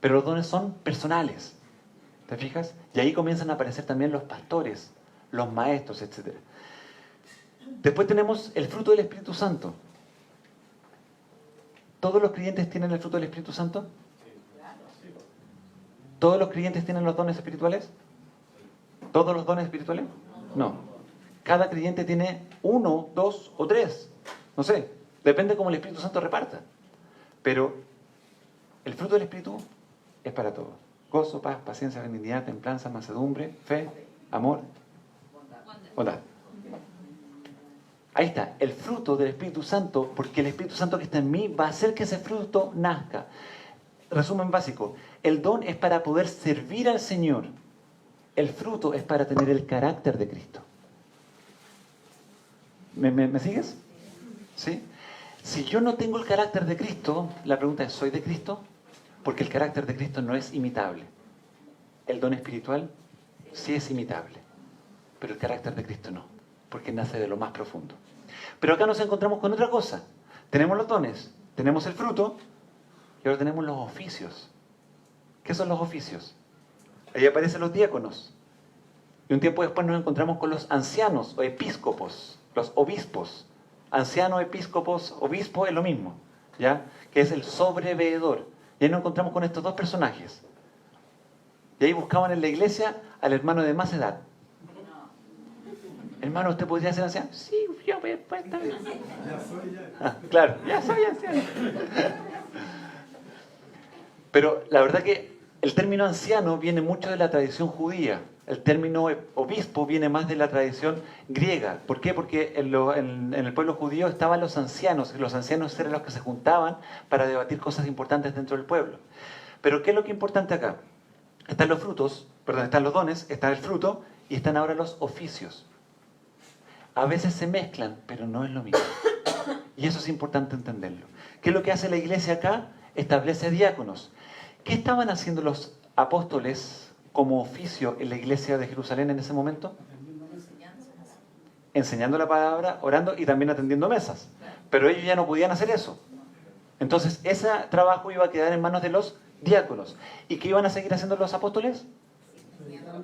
pero los dones son personales. ¿Te fijas? Y ahí comienzan a aparecer también los pastores, los maestros, etc. Después tenemos el fruto del Espíritu Santo. ¿Todos los creyentes tienen el fruto del Espíritu Santo? ¿Todos los creyentes tienen los dones espirituales? ¿Todos los dones espirituales? No. Cada creyente tiene 1, 2 o 3. No sé, depende cómo el Espíritu Santo reparta. Pero el fruto del Espíritu es para todos. Gozo, paz, paciencia, benignidad, templanza, mansedumbre, fe, amor, bondad. Ahí está, el fruto del Espíritu Santo, porque el Espíritu Santo que está en mí va a hacer que ese fruto nazca. Resumen básico, el don es para poder servir al Señor. El fruto es para tener el carácter de Cristo. ¿Me sigues? ¿Sí? Si yo no tengo el carácter de Cristo, la pregunta es, ¿soy de Cristo? Porque el carácter de Cristo no es imitable. El don espiritual sí es imitable, pero el carácter de Cristo no, porque nace de lo más profundo. Pero acá nos encontramos con otra cosa. Tenemos los dones, tenemos el fruto, y ahora tenemos los oficios. ¿Qué son los oficios? Ahí aparecen los diáconos. Y un tiempo después nos encontramos con los ancianos o episcopos, los obispos. Anciano, episcopos, obispo es lo mismo, ¿ya? Que es el sobreveedor. Y ahí nos encontramos con estos dos personajes. Y ahí buscaban en la iglesia al hermano de más edad. Hermano, ¿usted podría ser anciano? Sí, yo pues, está bien. Claro, ya soy anciano. Pero la verdad que el término anciano viene mucho de la tradición judía. El término obispo viene más de la tradición griega. ¿Por qué? Porque en el pueblo judío estaban los ancianos, y los ancianos eran los que se juntaban para debatir cosas importantes dentro del pueblo. Pero ¿qué es lo que es importante acá? Están los frutos, perdón, están los dones, está el fruto y están ahora los oficios. A veces se mezclan, pero no es lo mismo. Y eso es importante entenderlo. ¿Qué es lo que hace la iglesia acá? Establece diáconos. ¿Qué estaban haciendo los apóstoles como oficio en la iglesia de Jerusalén en ese momento? Enseñando la palabra, orando y también atendiendo mesas. Pero ellos ya no podían hacer eso. Entonces ese trabajo iba a quedar en manos de los diáconos. ¿Y qué iban a seguir haciendo los apóstoles?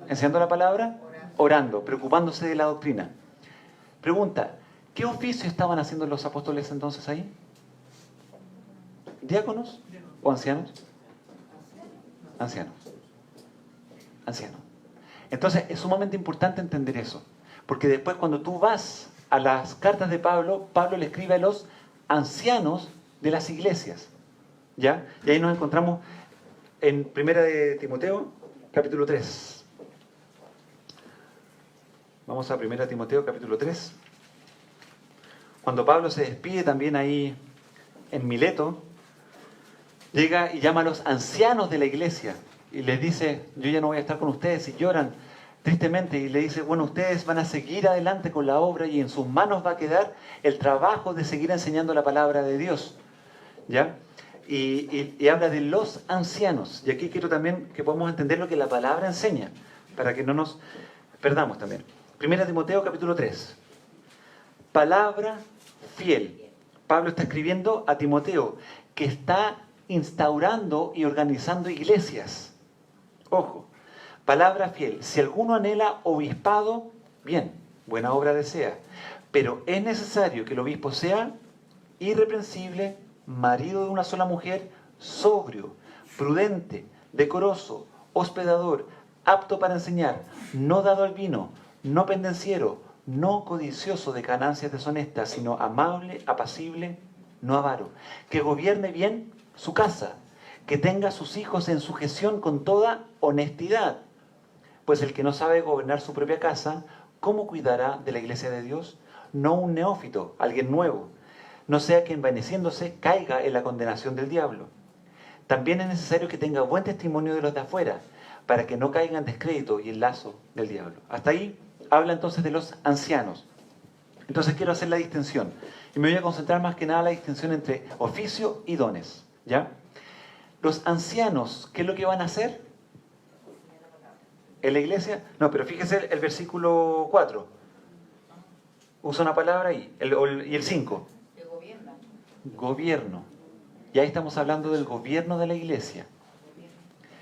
Enseñando la palabra, orando, preocupándose de la doctrina. Pregunta, ¿qué oficio estaban haciendo los apóstoles entonces ahí? ¿Diáconos o ancianos? Ancianos. Ancianos. Entonces es sumamente importante entender eso. Porque después cuando tú vas a las cartas de Pablo, Pablo le escribe a los ancianos de las iglesias. ¿Ya? Y ahí nos encontramos en 1 de Timoteo, capítulo 3. Vamos a 1 Timoteo, capítulo 3. Cuando Pablo se despide también ahí en Mileto, llega y llama a los ancianos de la iglesia y les dice, yo ya no voy a estar con ustedes, y lloran tristemente y le dice, bueno, ustedes van a seguir adelante con la obra y en sus manos va a quedar el trabajo de seguir enseñando la palabra de Dios. ¿Ya? Y habla de los ancianos. Y aquí quiero también que podamos entender lo que la palabra enseña, para que no nos perdamos también. 1 Timoteo capítulo 3. Palabra fiel. Pablo está escribiendo a Timoteo, que está instaurando y organizando iglesias. Ojo, palabra fiel. Si alguno anhela obispado, bien, buena obra desea. Pero es necesario que el obispo sea irreprensible, marido de una sola mujer, sobrio, prudente, decoroso, hospedador, apto para enseñar, no dado al vino, no pendenciero, no codicioso de ganancias deshonestas, sino amable, apacible, no avaro, que gobierne bien su casa, que tenga a sus hijos en sujeción con toda honestidad. Pues el que no sabe gobernar su propia casa, ¿cómo cuidará de la iglesia de Dios? No un neófito, alguien nuevo, no sea que envaneciéndose caiga en la condenación del diablo. También es necesario que tenga buen testimonio de los de afuera, para que no caiga en descrédito y en lazo del diablo. Hasta ahí habla entonces de los ancianos. Entonces quiero hacer la distinción. Y me voy a concentrar más que nada en la distinción entre oficio y dones. ¿Ya? Los ancianos, ¿qué es lo que van a hacer? ¿En la iglesia? No, pero fíjese el versículo 4. Usa una palabra ahí. Y el 5. Gobierno. Y ahí estamos hablando del gobierno de la iglesia.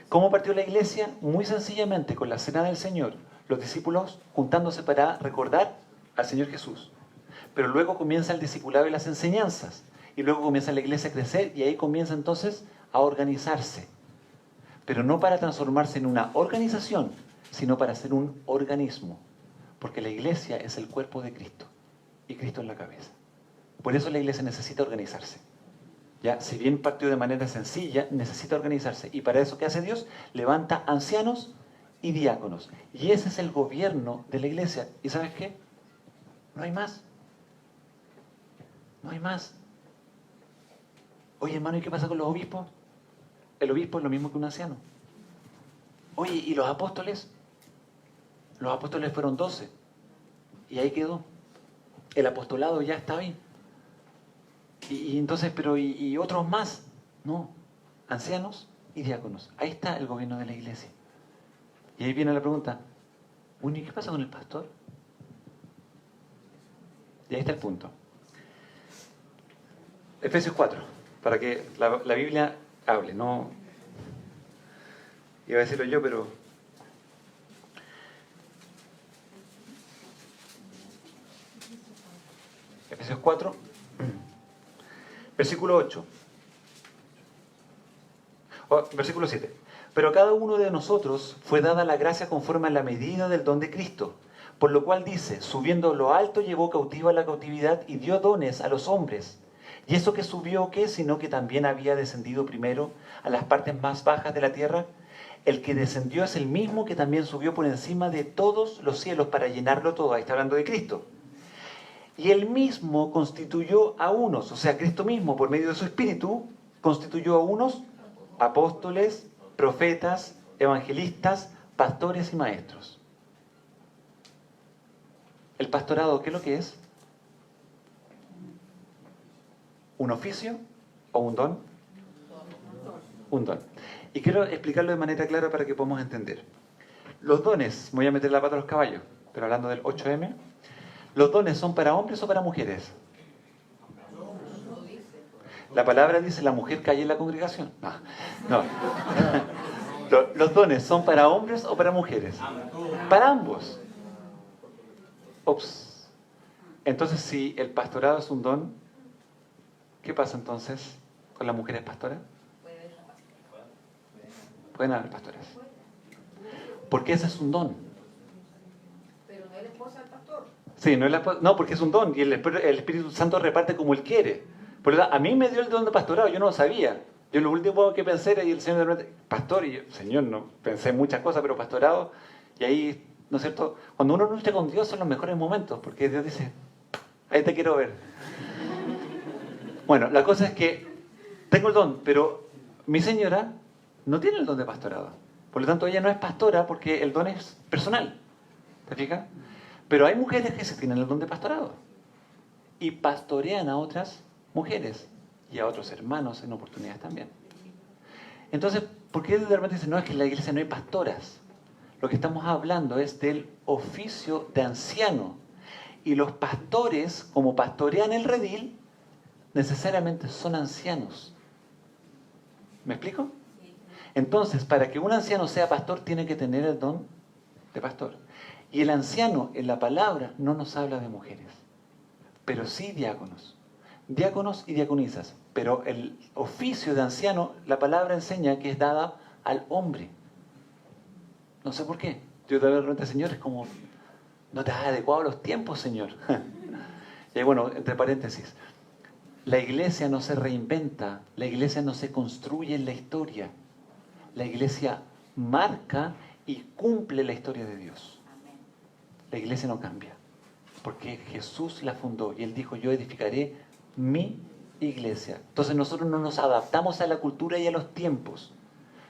¿Cómo partió la iglesia? Muy sencillamente, con la cena del Señor, los discípulos juntándose para recordar al Señor Jesús. Pero luego comienza el discipulado y las enseñanzas. Y luego comienza la iglesia a crecer y ahí comienza entonces a organizarse. Pero no para transformarse en una organización, sino para ser un organismo. Porque la iglesia es el cuerpo de Cristo y Cristo es la cabeza. Por eso la iglesia necesita organizarse. ¿Ya? Si bien partió de manera sencilla, necesita organizarse. Y para eso, ¿qué hace Dios? Levanta ancianos y diáconos. Y ese es el gobierno de la iglesia. ¿Y sabes qué? No hay más. No hay más. Oye, hermano, ¿y qué pasa con los obispos? El obispo es lo mismo que un anciano. Oye, ¿y los apóstoles? Los apóstoles fueron 12. Y ahí quedó. El apostolado ya está ahí. Y entonces, pero ¿y otros más? No. Ancianos y diáconos. Ahí está el gobierno de la iglesia. Y ahí viene la pregunta. Bueno, ¿y qué pasa con el pastor? Y ahí está el punto. Efesios 4. Para que la Biblia hable. No iba a decirlo yo, pero... Efesios 4, versículo 8. Versículo 7. Pero a cada uno de nosotros fue dada la gracia conforme a la medida del don de Cristo. Por lo cual dice, subiendo a lo alto llevó cautiva la cautividad y dio dones a los hombres. ¿Y eso que subió qué? Sino que también había descendido primero a las partes más bajas de la tierra. El que descendió es el mismo que también subió por encima de todos los cielos para llenarlo todo. Ahí está hablando de Cristo. Y él mismo constituyó a unos, o sea, Cristo mismo, por medio de su Espíritu, constituyó a unos apóstoles, profetas, evangelistas, pastores y maestros. ¿El pastorado qué es lo que es? ¿Un oficio o un don? Un don. Y quiero explicarlo de manera clara para que podamos entender. Los dones, voy a meter la pata a los caballos, pero hablando del 8M, ¿los dones son para hombres o para mujeres? La palabra dice la mujer cae en la congregación. No. ¿Los dones son para hombres o para mujeres? Para ambos. Ups. Entonces, si el pastorado es un don, ¿qué pasa entonces con las mujeres pastoras? Pueden haber pastores. Porque ese es un don. Pero no es la esposa del pastor. Sí, no, porque es un don y el Espíritu Santo reparte como Él quiere. Por eso, a mí me dio el don de pastorado, yo no lo sabía. Yo lo último que pensé era, y el Señor de repente, pastor, y yo, Señor, no, pensé muchas cosas, pero pastorado, y ahí, ¿no es cierto? Cuando uno lucha con Dios son los mejores momentos, porque Dios dice, ahí te quiero ver. Bueno, la cosa es que tengo el don, pero mi señora no tiene el don de pastorado. Por lo tanto, ella no es pastora porque el don es personal. ¿Te fijas? Pero hay mujeres que sí tienen el don de pastorado. Y pastorean a otras mujeres y a otros hermanos en oportunidades también. Entonces, ¿por qué de repente dicen, no, es que en la iglesia no hay pastoras? Lo que estamos hablando es del oficio de anciano. Y los pastores, como pastorean el redil, necesariamente son ancianos. ¿Me explico? Entonces, para que un anciano sea pastor, tiene que tener el don de pastor. Y el anciano, en la palabra, no nos habla de mujeres, pero sí diáconos. Diáconos y diaconisas. Pero el oficio de anciano, la palabra enseña que es dada al hombre. No sé por qué. Yo de repente, Señor, es como, no te has adecuado a los tiempos, Señor. Y ahí, bueno, entre paréntesis, la iglesia no se reinventa, la iglesia no se construye en la historia. La iglesia marca y cumple la historia de Dios. La iglesia no cambia, porque Jesús la fundó y Él dijo, yo edificaré mi iglesia. Entonces nosotros no nos adaptamos a la cultura y a los tiempos,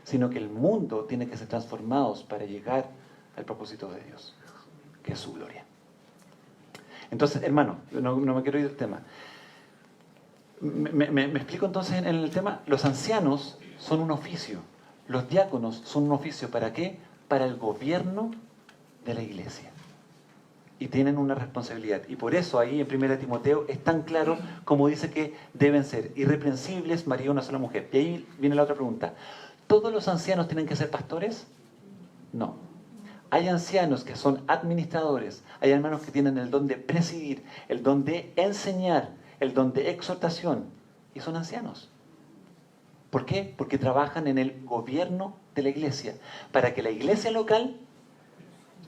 sino que el mundo tiene que ser transformado para llegar al propósito de Dios, que es su gloria. Entonces, hermano, no me quiero ir del tema. Me explico entonces en el tema. Los ancianos son un oficio. Los diáconos son un oficio. ¿Para qué? Para el gobierno de la iglesia. Y tienen una responsabilidad. Y por eso ahí en 1 Timoteo es tan claro como dice que deben ser irreprensibles, marido de una sola mujer. Y ahí viene la otra pregunta. ¿Todos los ancianos tienen que ser pastores? No. Hay ancianos que son administradores. Hay hermanos que tienen el don de presidir, el don de enseñar, el don de exhortación. Y son ancianos. ¿Por qué? Porque trabajan en el gobierno de la iglesia, para que la iglesia local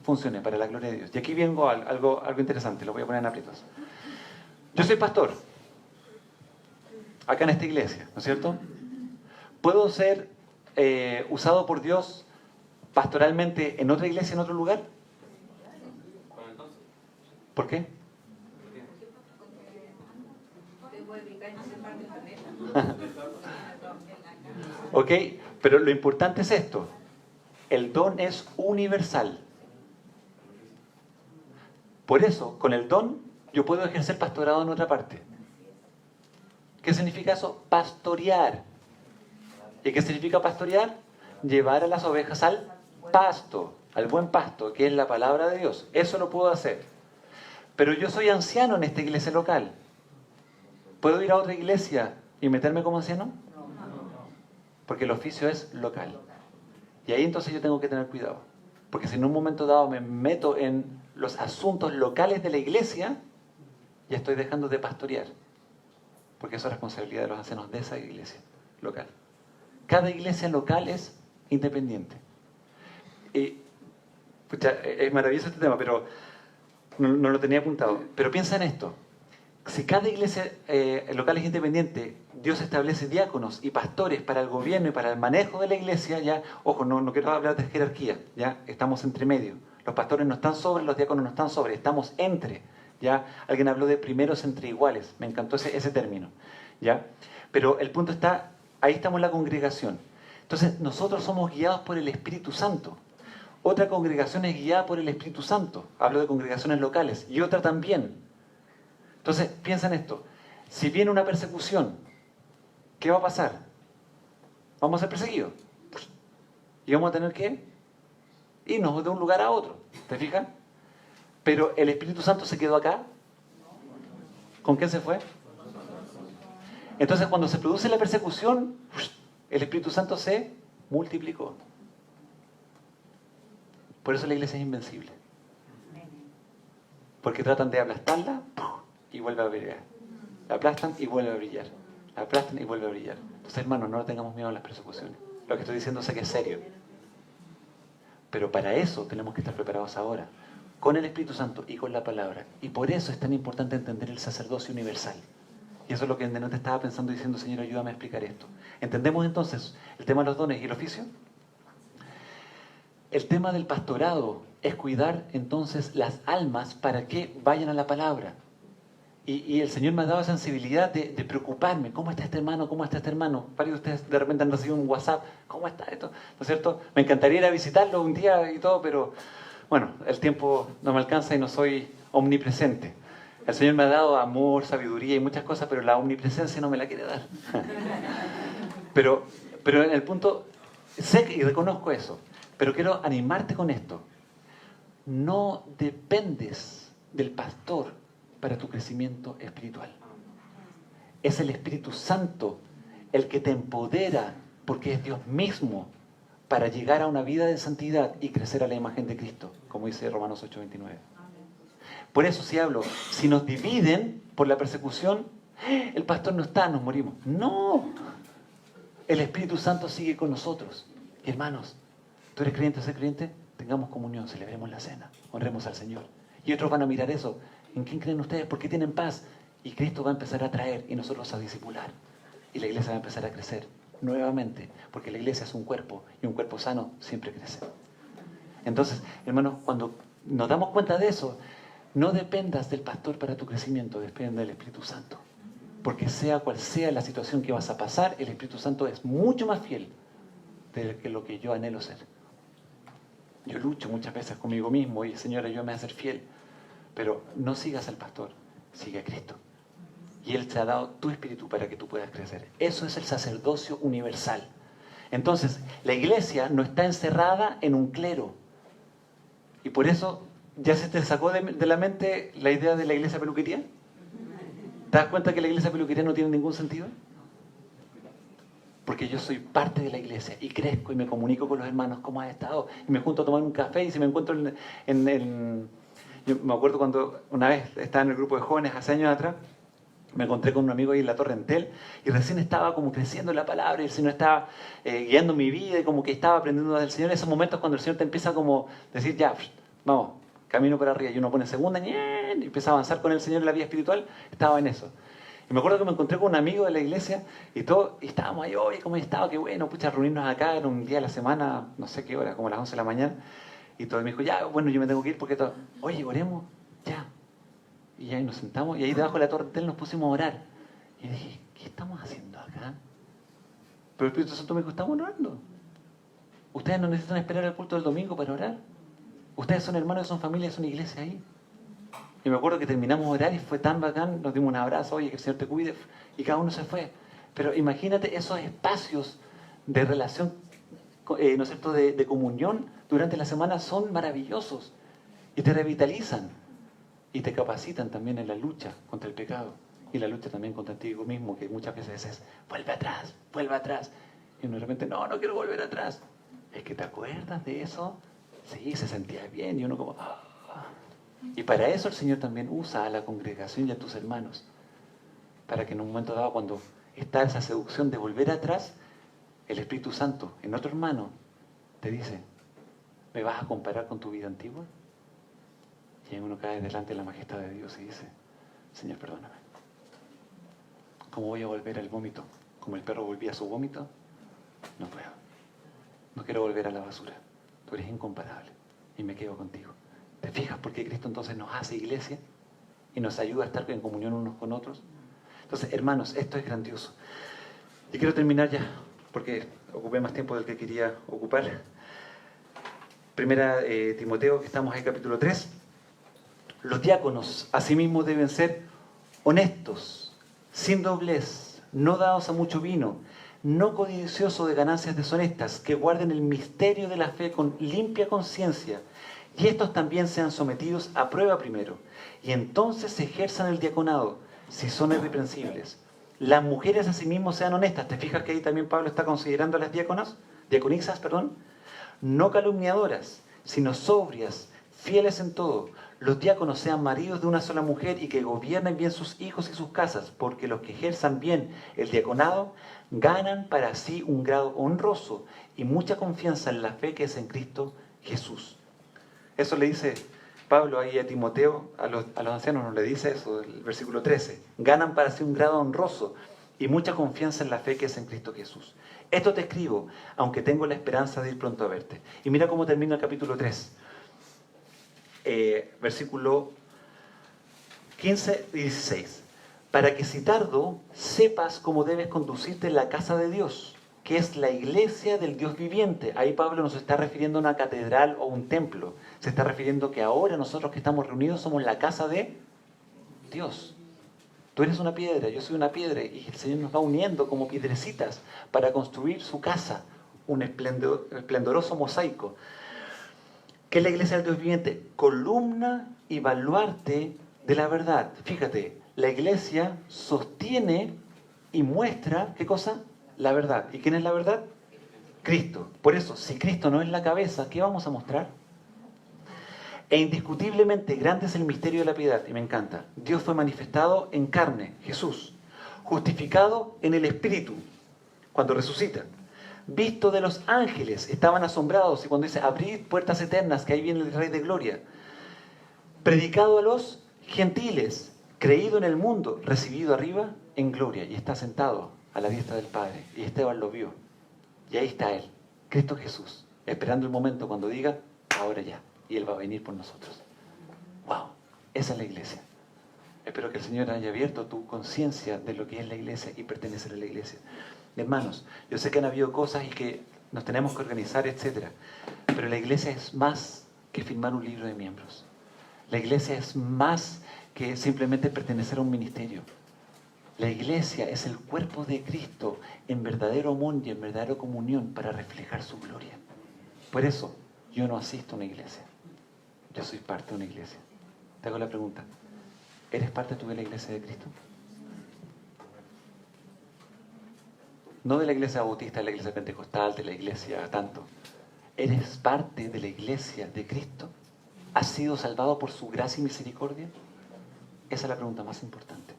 funcione para la gloria de Dios. Y aquí vengo a algo interesante, lo voy a poner en aprietos. Yo soy pastor, acá en esta iglesia, ¿no es cierto? ¿Puedo ser usado por Dios pastoralmente en otra iglesia, en otro lugar? ¿Por qué? Ok, pero lo importante es esto. El don es universal. Por eso, con el don, yo puedo ejercer pastorado en otra parte. ¿Qué significa eso? Pastorear. ¿Y qué significa pastorear? Llevar a las ovejas al pasto, al buen pasto, que es la palabra de Dios. Eso lo puedo hacer. Pero yo soy anciano en esta iglesia local. ¿Puedo ir a otra iglesia y meterme como anciano? Porque el oficio es local. Y ahí entonces yo tengo que tener cuidado. Porque si en un momento dado me meto en los asuntos locales de la iglesia, ya estoy dejando de pastorear. Porque eso es responsabilidad de los ancianos de esa iglesia local. Cada iglesia local es independiente. Y, pucha, es maravilloso este tema, pero no lo tenía apuntado. Pero piensa en esto. Si cada iglesia local es independiente, Dios establece diáconos y pastores para el gobierno y para el manejo de la iglesia, ya, ojo, no quiero hablar de jerarquía, ya, estamos entre medio. Los pastores no están sobre, los diáconos no están sobre, estamos entre, ya. Alguien habló de primeros entre iguales, me encantó ese término, ya. Pero el punto está, ahí estamos en la congregación. Entonces, nosotros somos guiados por el Espíritu Santo. Otra congregación es guiada por el Espíritu Santo, hablo de congregaciones locales, y otra también. Entonces, piensa en esto. Si viene una persecución, ¿qué va a pasar? Vamos a ser perseguidos. Y vamos a tener que irnos de un lugar a otro. ¿Te fijas? Pero el Espíritu Santo se quedó acá. ¿Con quién se fue? Entonces, cuando se produce la persecución, el Espíritu Santo se multiplicó. Por eso la iglesia es invencible. Porque tratan de aplastarla y vuelve a brillar. La aplastan y vuelve a brillar. La aplastan y vuelve a brillar. Entonces, hermanos, no tengamos miedo a las persecuciones. Lo que estoy diciendo sé que es serio. Pero para eso tenemos que estar preparados ahora. Con el Espíritu Santo y con la palabra. Y por eso es tan importante entender el sacerdocio universal. Y eso es lo que en te estaba pensando diciendo, Señor, ayúdame a explicar esto. ¿Entendemos entonces el tema de los dones y el oficio? El tema del pastorado es cuidar entonces las almas para que vayan a la palabra. Y el Señor me ha dado sensibilidad de preocuparme. ¿Cómo está este hermano? ¿Cómo está este hermano? Varios de ustedes de repente han recibido un WhatsApp. ¿Cómo está esto? ¿No es cierto? Me encantaría ir a visitarlo un día y todo, pero bueno, el tiempo no me alcanza y no soy omnipresente. El Señor me ha dado amor, sabiduría y muchas cosas, pero la omnipresencia no me la quiere dar. Pero en el punto, sé y reconozco eso, pero quiero animarte con esto. No dependes del pastor para tu crecimiento espiritual. Es el Espíritu Santo el que te empodera, porque es Dios mismo, para llegar a una vida de santidad y crecer a la imagen de Cristo, como dice Romanos 8:29. Por eso si hablo, si nos dividen por la persecución, el pastor no está, nos morimos. No, el Espíritu Santo sigue con nosotros. Y hermanos, ¿tú eres creyente o ser creyente? Tengamos comunión, celebremos la cena, honremos al Señor. Y otros van a mirar eso. ¿En quién creen ustedes? ¿Por qué tienen paz? Y Cristo va a empezar a traer y nosotros a discipular. Y la iglesia va a empezar a crecer nuevamente, porque la iglesia es un cuerpo y un cuerpo sano siempre crece. Entonces, hermanos, cuando nos damos cuenta de eso, no dependas del pastor para tu crecimiento, depende del Espíritu Santo. Porque sea cual sea la situación que vas a pasar, el Espíritu Santo es mucho más fiel de lo que yo anhelo ser. Yo lucho muchas veces conmigo mismo y Señor, ayúdame a ser fiel. Pero no sigas al pastor, sigue a Cristo. Y Él te ha dado tu espíritu para que tú puedas crecer. Eso es el sacerdocio universal. Entonces, la iglesia no está encerrada en un clero. Y por eso, ¿ya se te sacó de la mente la idea de la iglesia peluquería? ¿Te das cuenta que la iglesia peluquería no tiene ningún sentido? Porque yo soy parte de la iglesia y crezco y me comunico con los hermanos cómo has estado. Y me junto a tomar un café y si me encuentro yo me acuerdo cuando una vez estaba en el grupo de jóvenes hace años atrás, me encontré con un amigo ahí en la Torre Entel y recién estaba como creciendo la palabra y el Señor estaba guiando mi vida y como que estaba aprendiendo del Señor. Esos momentos cuando el Señor te empieza como a decir, ya, vamos, camino para arriba y uno pone segunda y empieza a avanzar con el Señor en la vida espiritual, estaba en eso. Y me acuerdo que me encontré con un amigo de la iglesia y estábamos ahí, oye, ¿cómo estaba? Qué bueno, pucha, reunirnos acá, era un día de la semana, no sé qué hora, como a las 11 de la mañana. Y todo me dijo, ya, bueno, yo me tengo que ir porque todo, oye, oremos, ya. Y ahí nos sentamos y ahí debajo de la Torre Entel nos pusimos a orar. Y dije, ¿qué estamos haciendo acá? Pero el Espíritu Santo me dijo, estamos orando. Ustedes no necesitan esperar el culto del domingo para orar. Ustedes son hermanos, son familia, son iglesia ahí. Y me acuerdo que terminamos de orar y fue tan bacán, nos dimos un abrazo, oye, que el Señor te cuide, y cada uno se fue. Pero imagínate esos espacios de relación, ¿no es cierto?, de comunión durante la semana son maravillosos y te revitalizan y te capacitan también en la lucha contra el pecado y la lucha también contra ti mismo, que muchas veces es, vuelve atrás. Y uno de repente, no quiero volver atrás. Es que te acuerdas de eso, sí, se sentía bien y uno como... Y para eso el Señor también usa a la congregación y a tus hermanos, para que en un momento dado, cuando está esa seducción de volver atrás, el Espíritu Santo en otro hermano te dice, ¿me vas a comparar con tu vida antigua? Y ahí uno cae delante de la majestad de Dios y dice, Señor, perdóname. ¿cómo voy a volver al vómito? Como el perro volvía a su vómito, no puedo. No quiero volver a la basura. Tú eres incomparable y me quedo contigo. ¿Te fijas por qué Cristo entonces nos hace iglesia y nos ayuda a estar en comunión unos con otros? Entonces, hermanos, esto es grandioso. Y quiero terminar ya, porque ocupé más tiempo del que quería ocupar. Primera Timoteo, que estamos en capítulo 3. Los diáconos, asimismo, deben ser honestos, sin doblez, no dados a mucho vino, no codiciosos de ganancias deshonestas, que guarden el misterio de la fe con limpia conciencia, y estos también sean sometidos a prueba primero, y entonces ejerzan el diaconado, si son irreprensibles. Las mujeres asimismo sean honestas. ¿Te fijas que ahí también Pablo está considerando a las diaconisas, no calumniadoras, sino sobrias, fieles en todo? Los diáconos sean maridos de una sola mujer y que gobiernen bien sus hijos y sus casas, porque los que ejerzan bien el diaconado ganan para sí un grado honroso y mucha confianza en la fe que es en Cristo Jesús. Eso le dice Pablo ahí a Timoteo, a los ancianos no le dice eso, el versículo 13. Ganan para sí un grado honroso y mucha confianza en la fe que es en Cristo Jesús. Esto te escribo, aunque tengo la esperanza de ir pronto a verte. Y mira cómo termina el capítulo 3. Versículo 15 y 16. Para que si tardo, sepas cómo debes conducirte en la casa de Dios, que es la iglesia del Dios viviente. Ahí Pablo nos está refiriendo a una catedral o un templo. Se está refiriendo que ahora nosotros que estamos reunidos somos la casa de Dios. Tú eres una piedra, yo soy una piedra, y el Señor nos va uniendo como piedrecitas para construir su casa, un esplendoroso mosaico. ¿Qué es la iglesia del Dios viviente? Columna y baluarte de la verdad. Fíjate, la iglesia sostiene y muestra, ¿qué cosa? La verdad. ¿Y quién es la verdad? Cristo. Por eso, si Cristo no es la cabeza, ¿qué vamos a mostrar? E indiscutiblemente grande es el misterio de la piedad, y me encanta. Dios fue manifestado en carne, Jesús, justificado en el Espíritu, cuando resucita, visto de los ángeles, estaban asombrados, y cuando dice, abrid puertas eternas, que ahí viene el Rey de Gloria, predicado a los gentiles, creído en el mundo, recibido arriba en gloria, y está sentado a la diestra del Padre, y Esteban lo vio, y ahí está Él, Cristo Jesús, esperando el momento cuando diga, ahora ya, y Él va a venir por nosotros. ¡Wow! Esa es la iglesia. Espero que el Señor haya abierto tu conciencia de lo que es la iglesia y pertenecer a la iglesia. Hermanos, yo sé que han habido cosas y que nos tenemos que organizar, etc. Pero la iglesia es más que firmar un libro de miembros. La iglesia es más que simplemente pertenecer a un ministerio. La iglesia es el cuerpo de Cristo en verdadero amor y en verdadera comunión para reflejar su gloria. Por eso, yo no asisto a una iglesia. Yo soy parte de una iglesia. Te hago la pregunta. ¿Eres parte tú de la iglesia de Cristo? No de la iglesia bautista, de la iglesia pentecostal, de la iglesia tanto. ¿Eres parte de la iglesia de Cristo? ¿Has sido salvado por su gracia y misericordia? Esa es la pregunta más importante.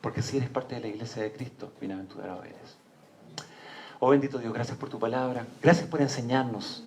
Porque si eres parte de la iglesia de Cristo, bienaventurado eres. Oh bendito Dios, gracias por tu palabra. Gracias por enseñarnos.